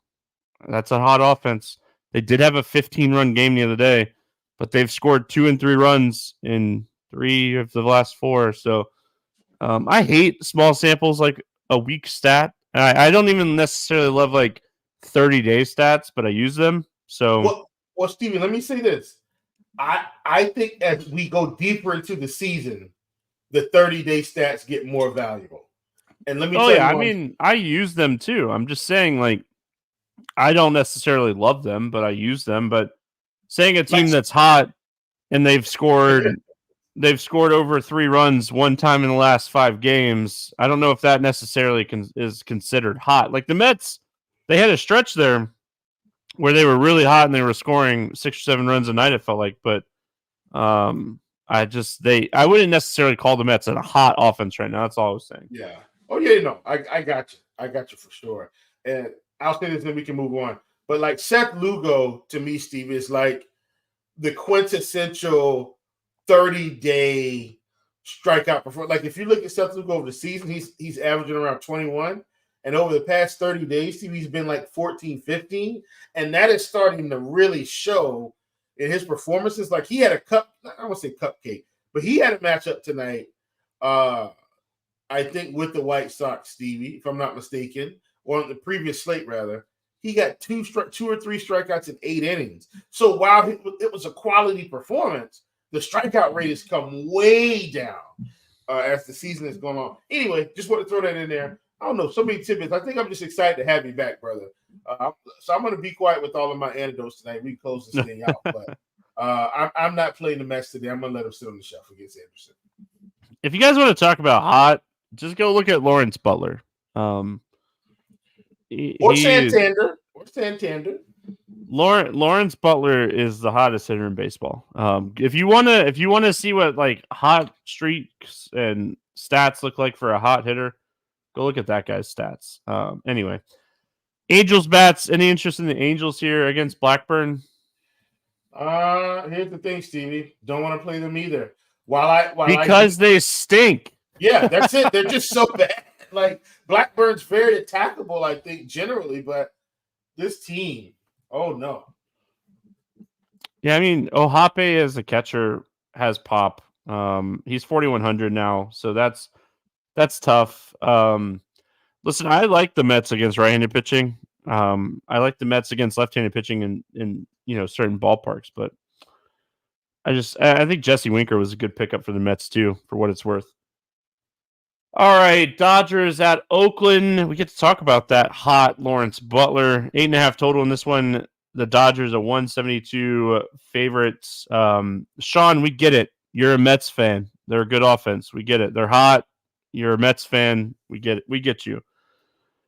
That's a hot offense. They did have a 15-run game the other day, but they've scored 2 and 3 runs in 3 of the last 4. So I hate small samples like a weak stat. I don't even necessarily love like 30-day stats, but I use them. So well, Stevie, let me say this. I think as we go deeper into the season, the 30-day stats get more valuable. And let me tell you. I mean, I use them too. I'm just saying, like, I don't necessarily love them, but I use them. But saying a team that's hot and they've scored over 3 runs one time in the last 5 games, I don't know if that necessarily is considered hot. Like the Mets, they had a stretch there where they were really hot and they were scoring 6 or 7 runs a night, it felt like. But I wouldn't necessarily call the Mets a hot offense right now. That's all I was saying. Yeah. Oh, yeah, no. I got you. I got you for sure. And I'll say this and we can move on. But like Seth Lugo, to me, Steve, is like the quintessential 30-day strikeout performance. Like if you look at Seth Lugo over the season, he's averaging around 21. And over the past 30 days, Steve, he's been like 14, 15. And that is starting to really show in his performances. Like he had I don't want to say cupcake, but he had a matchup tonight, I think, with the White Sox, Stevie, if I'm not mistaken, or on the previous slate, rather. He got 2 or 3 strikeouts in 8 innings. So while it was a quality performance, the strikeout rate has come way down as the season has gone on. Anyway, just want to throw that in there. I don't know, so many tidbits. I think I'm just excited to have you back, brother. So I'm going to be quiet with all of my anecdotes tonight. We close this thing out. But I'm not playing the Mets today. I'm going to let him sit on the shelf against Anderson. If you guys want to talk about hot, just go look at Lawrence Butler. Or Santander. Lawrence Butler is the hottest hitter in baseball. If you want to see what like hot streaks and stats look like for a hot hitter, go look at that guy's stats. Anyway, Angels bats. Any interest in the Angels here against Blackburn? Here's the thing, Stevie. Don't want to play them either. Because they stink. Yeah, that's it. They're just so bad. Like Blackburn's very attackable, I think, generally, but this team, oh no. Yeah, I mean, Ohape as a catcher has pop. He's 4,100 now, so that's tough. Listen, I like the Mets against right-handed pitching. I like the Mets against left-handed pitching in certain ballparks, but I think Jesse Winker was a good pickup for the Mets too, for what it's worth. All right, Dodgers at Oakland. We get to talk about that hot Lawrence Butler. 8.5 total in this one. The Dodgers are 172 favorites. Sean, we get it. You're a Mets fan. They're a good offense. We get it. They're hot. You're a Mets fan. We get it. We get you.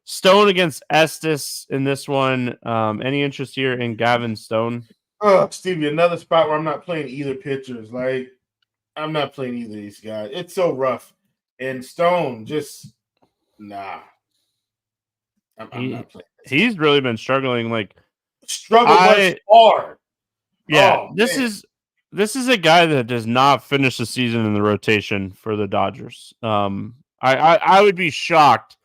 Stone against Estes in this one. Any interest here in Gavin Stone? Oh, Stevie, another spot where I'm not playing either pitchers. Like, I'm not playing either of these guys. It's so rough. And Stone, just nah. I'm not playing. He's really been struggling. Like hard. Yeah, this is a guy that does not finish the season in the rotation for the Dodgers. I would be shocked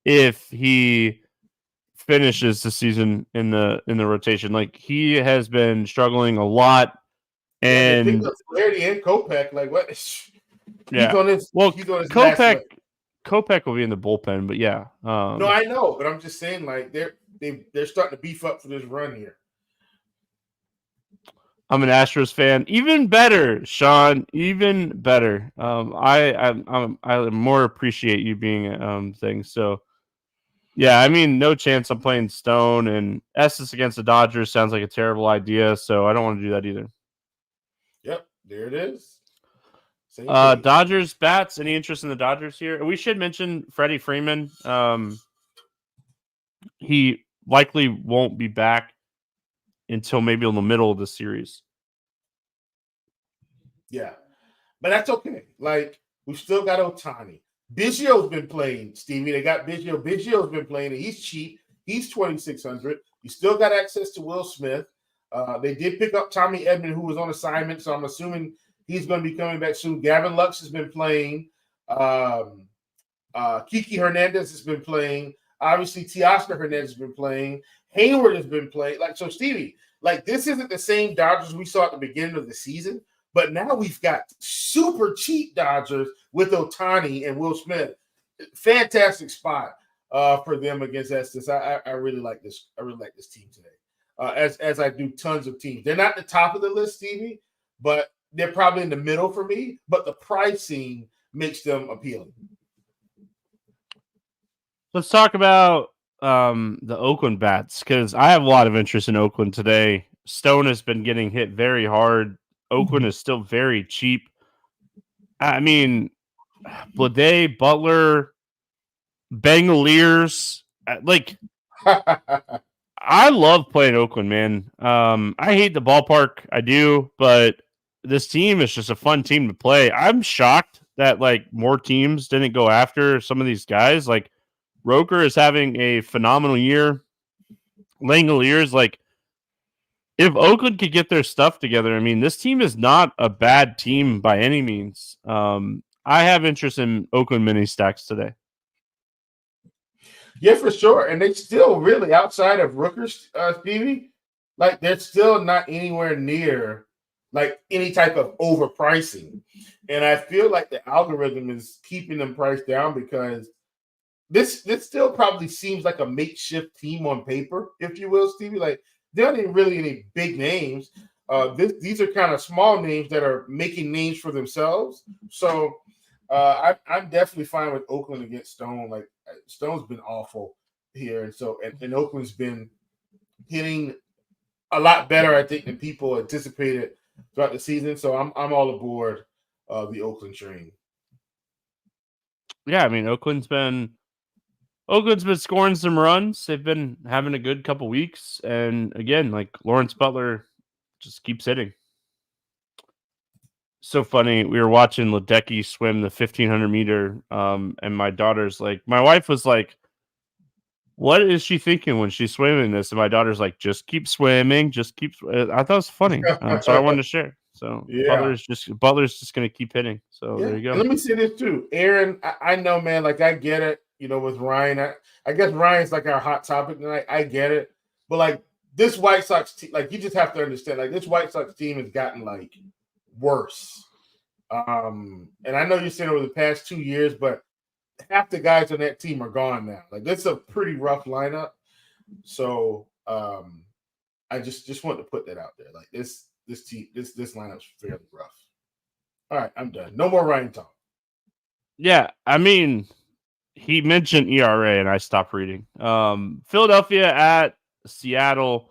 if he finishes the season in the rotation. Like, he has been struggling a lot. And Flaherty and Kopech, like what? Yeah. Kopech will be in the bullpen, but yeah. No, I know, but I'm just saying, like they're starting to beef up for this run here. I'm an Astros fan. Even better, Sean. Even better. I more appreciate you being thing. So yeah, I mean, no chance I'm playing Stone, and Estes against the Dodgers sounds like a terrible idea. So I don't want to do that either. Yep, there it is. Dodgers bats. Any interest in the Dodgers here? We should mention Freddie Freeman. He likely won't be back until maybe in the middle of the series. Yeah, but that's okay. Like, we've still got Ohtani. Biggio's been playing, Stevie. They got Biggio. Biggio's been playing, and he's cheap. He's 2,600. You still got access to Will Smith. They did pick up Tommy Edman, who was on assignment, so I'm assuming he's going to be coming back soon. Gavin Lux has been playing. Kiki Hernandez has been playing. Obviously, Teoscar Hernandez has been playing. Hayward has been playing. Like, so, Stevie, like, this isn't the same Dodgers we saw at the beginning of the season, but now we've got super cheap Dodgers with Ohtani and Will Smith. Fantastic spot for them against Estes. I really like this. I really like this team today. As I do tons of teams. They're not the top of the list, Stevie, but they're probably in the middle for me, but the pricing makes them appealing. Let's talk about the Oakland bats, because I have a lot of interest in Oakland today. Stone has been getting hit very hard. Oakland is still very cheap. I mean, Blade, Butler, Bangaliers, like I love playing Oakland, man. I hate the ballpark, I do, but this team is just a fun team to play. I'm shocked that like more teams didn't go after some of these guys. Like Roker is having a phenomenal year. Langoliers, like if Oakland could get their stuff together, I mean, this team is not a bad team by any means. I have interest in Oakland mini stacks today. Yeah, for sure. And they still really, outside of Rookers, Stevie, like they're still not anywhere near like any type of overpricing. And I feel like the algorithm is keeping them priced down because this still probably seems like a makeshift team on paper, if you will, Stevie. Like, there aren't really any big names. These are kind of small names that are making names for themselves. So I'm definitely fine with Oakland against Stone. Like, Stone's been awful here. And so and Oakland's been hitting a lot better, I think, than people anticipated throughout the season. So I'm all aboard the Oakland train. Yeah, I mean, Oakland's been scoring some runs. They've been having a good couple weeks. And again, like Lawrence Butler just keeps hitting. So funny. We were watching Ledecky swim the 1,500 meter. And my daughter's like, my wife was like, What is she thinking when she's swimming this? And my daughter's like, just keep swimming, just keep. I thought it was funny, so I wanted to share. So Yeah. Butler's just going to keep hitting. So Yeah. there you go. And let me say this too, Aaron. I know, man. Like I get it. With Ryan, I guess Ryan's like our hot topic tonight. I get it, but like this White Sox team, like you just have to understand, like this White Sox team has gotten like worse. And I know you said over the past 2 years, but half the guys on that team are gone now. Like this is a pretty rough lineup. So I just wanted to put that out there. Like this lineup's fairly rough. All right, I'm done. No more Ryan talk. Yeah, I mean, he mentioned ERA and I stopped reading. Philadelphia at Seattle.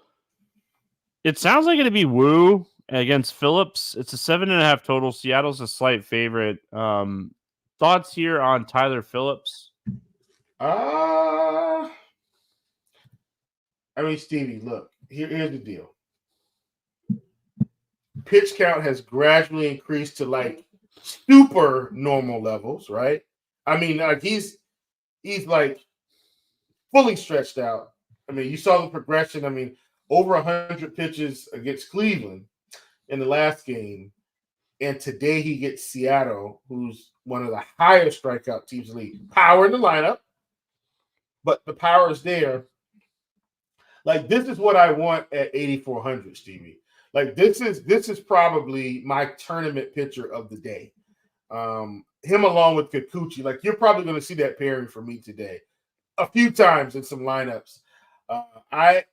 It sounds like it'd be Woo against Phillips. It's a 7.5 total. Seattle's a slight favorite. Thoughts here on Tyler Phillips? I mean, Stevie, look, here's the deal. Pitch count has gradually increased to like super normal levels, right? I mean, like he's like fully stretched out. I mean, you saw the progression. I mean, over 100 pitches against Cleveland in the last game. And today he gets Seattle, who's one of the highest strikeout teams in the league. Power in the lineup, but the power is there. Like, this is what I want at 8,400, Stevie. Like, this is probably my tournament pitcher of the day. Him along with Kikuchi. Like, you're probably going to see that pairing for me today a few times in some lineups. I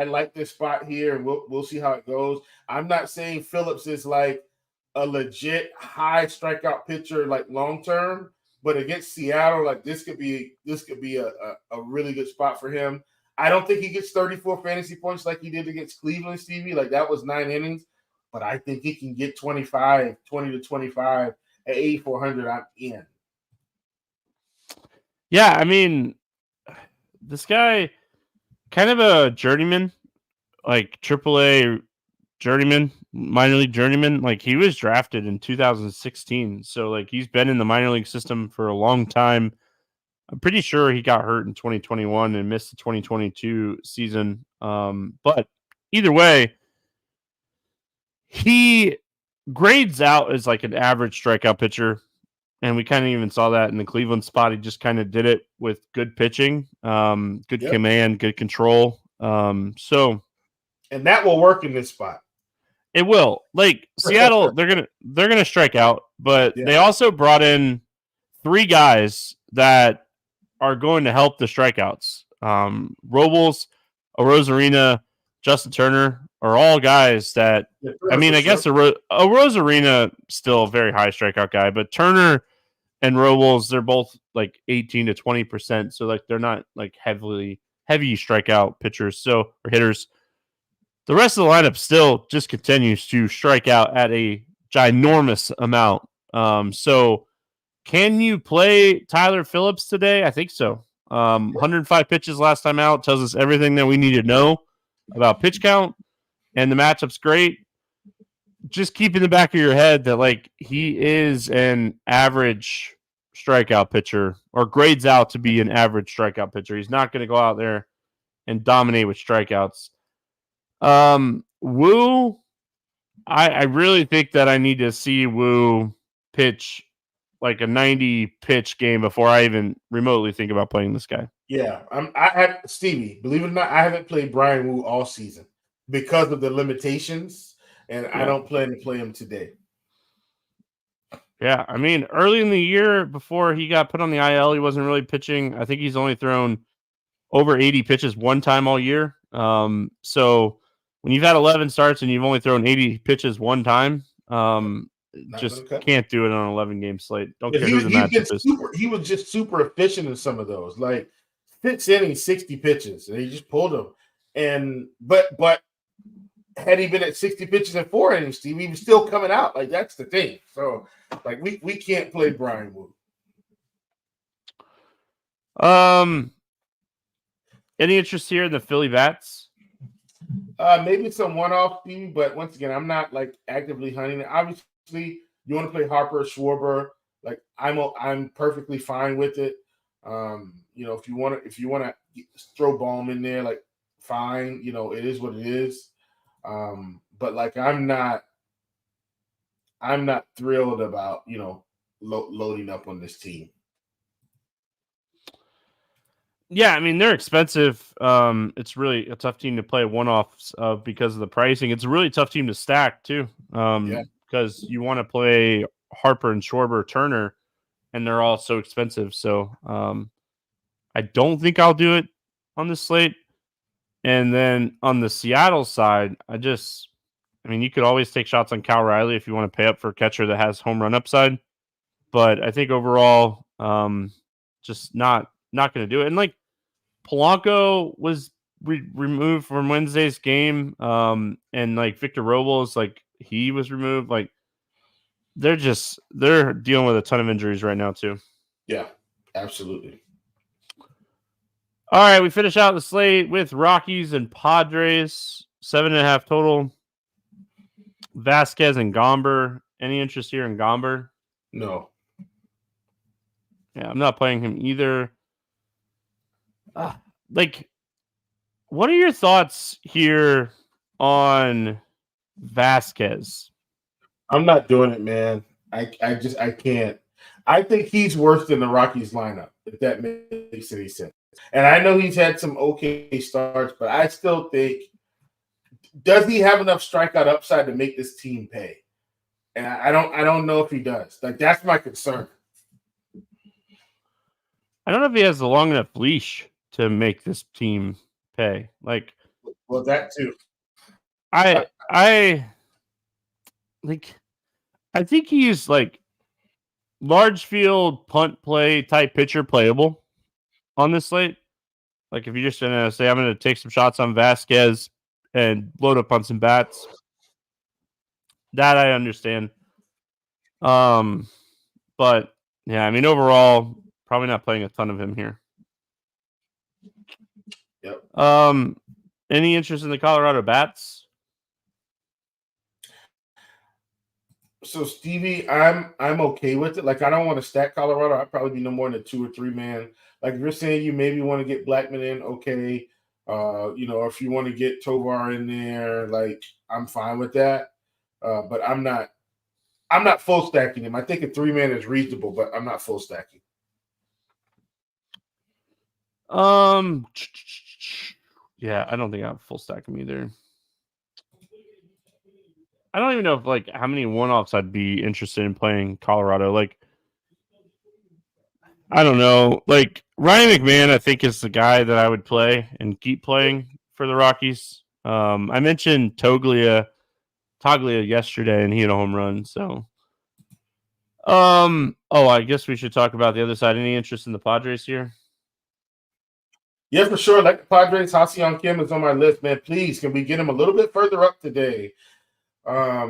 like this spot here, and we'll see how it goes. I'm not saying Phillips is like a legit high strikeout pitcher, like long term, but against Seattle, like this could be a really good spot for him. I don't think he gets 34 fantasy points like he did against Cleveland, Stevie. Like that was 9 innings, but I think he can get 20 to 25 at 8,400. I'm in. Yeah, I mean, this guy, kind of a journeyman, like AAA journeyman, minor league journeyman. Like he was drafted in 2016, so like he's been in the minor league system for a long time. I'm pretty sure he got hurt in 2021 and missed the 2022 season. But either way, he grades out as like an average strikeout pitcher. And we kind of even saw that in the Cleveland spot. He just kind of did it with good pitching, good command, good control. And that will work in this spot. It will. Like Seattle, they're gonna strike out, but they also brought in 3 guys that are going to help the strikeouts. Robles, Arozarena, Justin Turner are all guys that. I mean, I guess Arozarena still a very high strikeout guy, but Turner and Robles, they're both like 18 to 20%. So like they're not like heavy strikeout pitchers, or hitters. The rest of the lineup still just continues to strike out at a ginormous amount. So can you play Tyler Phillips today? I think so. 105 pitches last time out tells us everything that we need to know about pitch count, and the matchup's great. Just keep in the back of your head that like he is an average strikeout pitcher, or grades out to be an average strikeout pitcher. He's not going to go out there and dominate with strikeouts. Woo, I really think that I need to see Woo pitch like a 90 pitch game before I even remotely think about playing this guy. Yeah, Stevie, believe it or not, I haven't played Brian Woo all season because of the limitations, and I don't plan to play him today. Yeah, I mean, early in the year before he got put on the IL, he wasn't really pitching. I think he's only thrown over 80 pitches one time all year. So when you've had 11 starts and you've only thrown 80 pitches one time, just can't do it on an 11-game slate. Don't care who the matchup is. He was just super efficient in some of those. Like 6 innings, 60 pitches, and he just pulled them. And but had he been at 60 pitches in 4 innings, Steve, he was still coming out. Like that's the thing. So like we can't play Brian Woo. Any interest here in the Philly Bats? Maybe some one-off, Steve, but once again, I'm not like actively hunting it. Obviously, you want to play Harper, Schwarber. Like I'm perfectly fine with it. If you want to throw Bohm in there, like fine, it is what it is. But like I'm not thrilled about loading up on this team. Yeah, I mean they're expensive. It's really a tough team to play one-offs because of the pricing. It's a really tough team to stack too. Because you want to play Harper and Schwarber, Turner, and they're all so expensive. So I don't think I'll do it on the slate. And then on the Seattle side, you could always take shots on Cal Riley if you want to pay up for a catcher that has home run upside. But I think overall, just not going to do it. And like Polanco was removed from Wednesday's game, and like Victor Robles, like he was removed. Like they're dealing with a ton of injuries right now too. Yeah, absolutely. All right, we finish out the slate with Rockies and Padres, 7.5 total. Vasquez and Gomber. Any interest here in Gomber? No. Yeah, I'm not playing him either. What are your thoughts here on Vasquez? I'm not doing it, man. I can't. I think he's worse than the Rockies lineup, if that makes any sense. And I know he's had some okay starts, but I still think, does he have enough strikeout upside to make this team pay? And I don't know if he does. Like that's my concern. I don't know if he has a long enough leash to make this team pay. Like, well, that too. I think he's like large field punt play type pitcher playable on this slate. Like if you're just gonna say I'm gonna take some shots on Vasquez and load up on some bats, that I understand. But yeah, I mean overall, probably not playing a ton of him here. Yep. Any interest in the Colorado Bats? So Stevie, I'm okay with it. Like I don't want to stack Colorado. I'd probably be no more than a 2 or 3 man. Like if you're saying you maybe want to get Blackman in, okay. If you want to get Tovar in there, like I'm fine with that. But I'm not full stacking him. I think a 3 man is reasonable, but I'm not full stacking. Yeah, I don't think I have full stack him either. I don't even know if like how many one-offs I'd be interested in playing Colorado. Like, I don't know. Like Ryan McMahon, I think is the guy that I would play and keep playing for the Rockies. I mentioned Toglia yesterday, and he had a home run. So, I guess we should talk about the other side. Any interest in the Padres here? Yeah, for sure. Like the Padres, Ha-Seong Kim is on my list, man. Please, can we get him a little bit further up today? I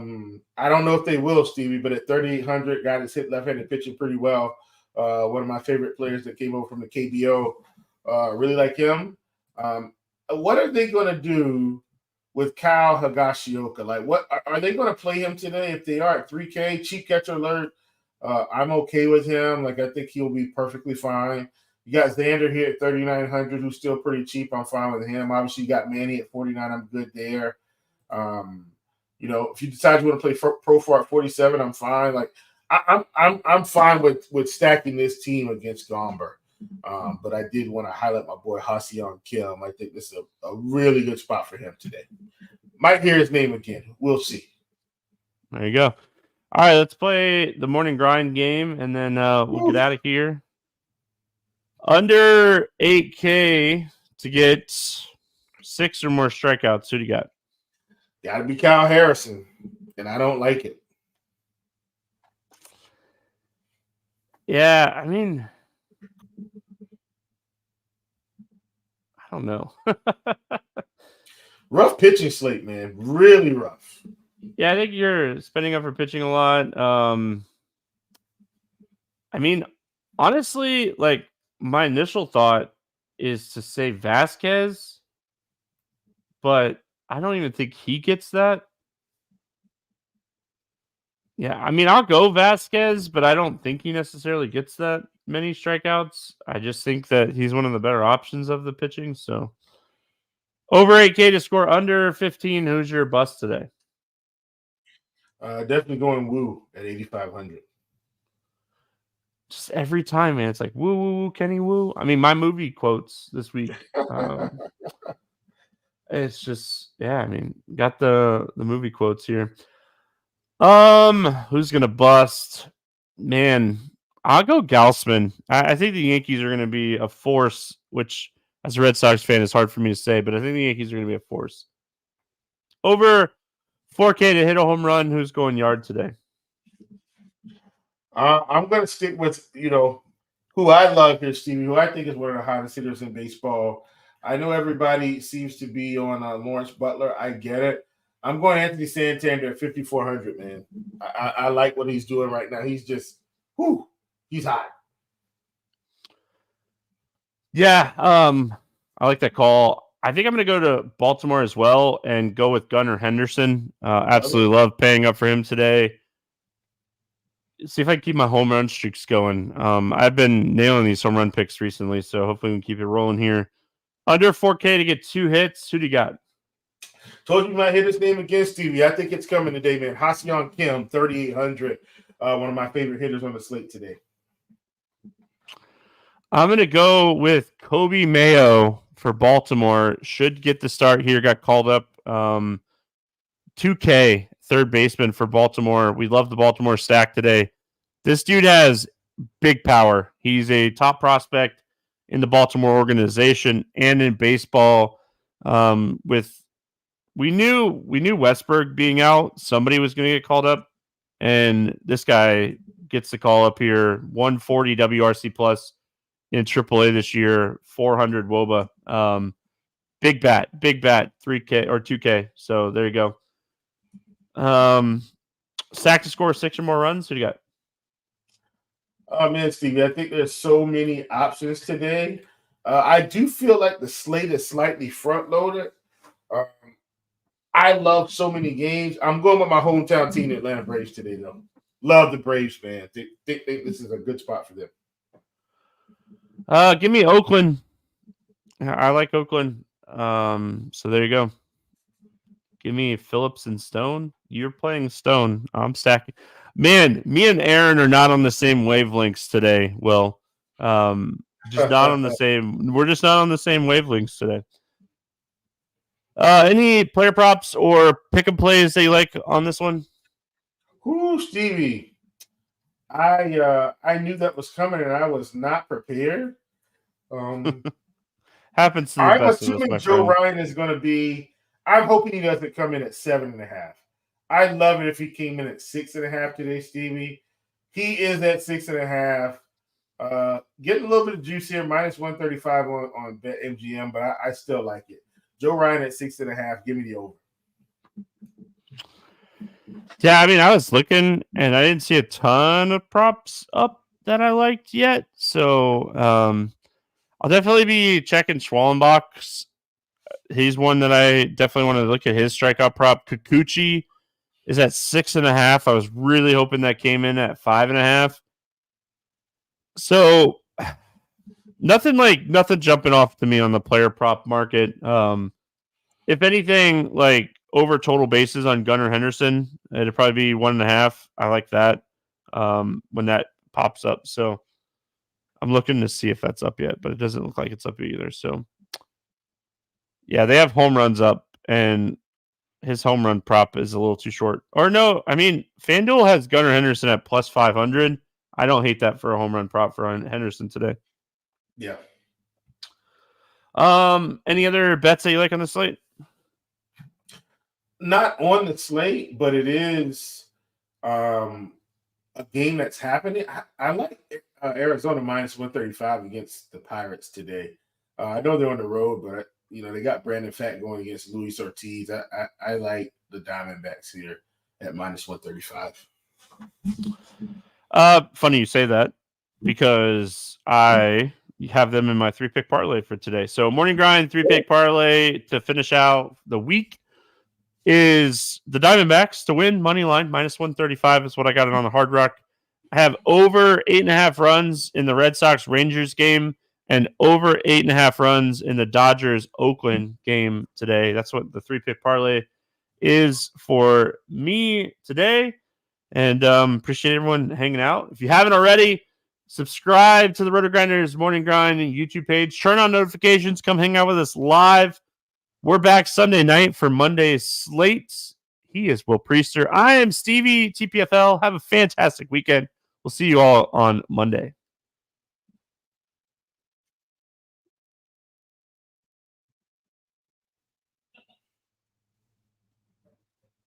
don't know if they will, Stevie, but at 3,800, guy that's hit left-handed pitching pretty well. One of my favorite players that came over from the KBO. Really like him. What are they going to do with Kyle Higashioka? Like, what are they going to play him today? If they are at 3K, cheap catcher alert. I'm okay with him. Like, I think he'll be perfectly fine. You got Xander here at 3,900, who's still pretty cheap. I'm fine with him. Obviously, you got Manny at 49. I'm good there. If you decide you want to play Pro 4 at 47, I'm fine. Like, I'm fine with stacking this team against Gomber. But I did want to highlight my boy Ha-Seong Kim. I think this is a really good spot for him today. Might hear his name again. We'll see. There you go. All right, let's play the morning grind game, and then we'll get out of here. Under 8K to get 6 or more strikeouts. Who do you got? Got to be Kyle Harrison, and I don't like it. Yeah, I mean, I don't know. Rough pitching slate, man. Really rough. Yeah, I think you're spending up for pitching a lot. I mean, honestly, like my initial thought is to say Vasquez, but I don't even think he gets that. Yeah, I mean, I'll go Vasquez, but I don't think he necessarily gets that many strikeouts. I just think that he's one of the better options of the pitching. So over 8K to score under 15. Who's your bust today? Definitely going Woo at 8,500. Just every time, man, it's like woo, woo, woo, Kenny Woo. I mean, my movie quotes this week. It's just, yeah, I mean, got the movie quotes here. Who's gonna bust? Man, I'll go Gausman. I think the Yankees are gonna be a force, which as a Red Sox fan is hard for me to say, but I think the Yankees are gonna be a force. Over 4K to hit a home run. Who's going yard today? I'm going to stick with, who I love here, Stevie, who I think is one of the hottest hitters in baseball. I know everybody seems to be on Lawrence Butler. I get it. I'm going Anthony Santander at 5,400, man. I like what he's doing right now. He's just, he's hot. Yeah, I like that call. I think I'm going to go to Baltimore as well and go with Gunnar Henderson. Absolutely love paying up for him today. See if I can keep my home run streaks going. I've been nailing these home run picks recently, so hopefully we can keep it rolling here. Under 4K to get 2 hits. Who do you got? Told you might hit his name again, Stevie. I think it's coming today, man. Ha-Seong Kim, 3,800. One of my favorite hitters on the slate today. I'm going to go with Kobe Mayo for Baltimore. Should get the start here. Got called up. 2K, third baseman for Baltimore. We love the Baltimore stack today. This dude has big power. He's a top prospect in the Baltimore organization and in baseball. We knew Westberg being out, somebody was going to get called up, and this guy gets the call up here. 140 WRC plus in AAA this year, 400 WOBA. Big bat, 3K or 2K. So there you go. Sack to score 6 or more runs. Who do you got? Oh, man, Stevie, I think there's so many options today. I do feel like the slate is slightly front-loaded. I love so many games. I'm going with my hometown team, the Atlanta Braves, today, though. Love the Braves, man. Think this is a good spot for them. Give me Oakland. I like Oakland. So there you go. Give me Phillips and Stone. You're playing Stone. I'm stacking. Man, me and Aaron are not on the same wavelengths today, Will. Just not on the same. We're just not on the same wavelengths today. Any player props or pick and plays that you like on this one? Ooh, Stevie. I knew that was coming and I was not prepared. Happens to the I'm best of us, assuming my Joe friend. Ryan is going to be. I'm hoping he doesn't come in at 7.5. I'd love it if he came in at 6.5 today, Stevie. He is at 6.5. Getting a little bit of juice here, minus 135 on BetMGM, but I still like it. Joe Ryan at 6.5. Give me the over. Yeah, I mean, I was looking and I didn't see a ton of props up that I liked yet. So I'll definitely be checking Schwallenbach's. He's one that I definitely want to look at his strikeout prop. Kikuchi is at 6.5. I was really hoping that came in at 5.5. So nothing jumping off to me on the player prop market. If anything, like over total bases on Gunnar Henderson, it'd probably be 1.5. I like that when that pops up. So I'm looking to see if that's up yet, but it doesn't look like it's up either. So yeah, they have home runs up, and his home run prop is a little too short. Or no, I mean, FanDuel has Gunnar Henderson at plus 500. I don't hate that for a home run prop for Henderson today. Yeah. Any other bets that you like on the slate? Not on the slate, but it is a game that's happening. I like Arizona minus 135 against the Pirates today. I know they're on the road, but they got Brandon Fatt going against Luis Ortiz. I like the Diamondbacks here at minus 135. Funny you say that because I have them in my 3-pick parlay for today. So morning grind, 3-pick parlay to finish out the week. is the Diamondbacks to win money line minus 135 is what I got it on the Hard Rock. I have over 8.5 runs in the Red Sox Rangers game and over 8.5 runs in the Dodgers Oakland game today. That's what the 3-pick parlay is for me today. And appreciate everyone hanging out. If you haven't already, subscribe to the RotoGrinders Morning Grind YouTube page. Turn on notifications. Come hang out with us live. We're back Sunday night for Monday's slate. He is Will Priester. I am Stevie TPFL. Have a fantastic weekend. We'll see you all on Monday.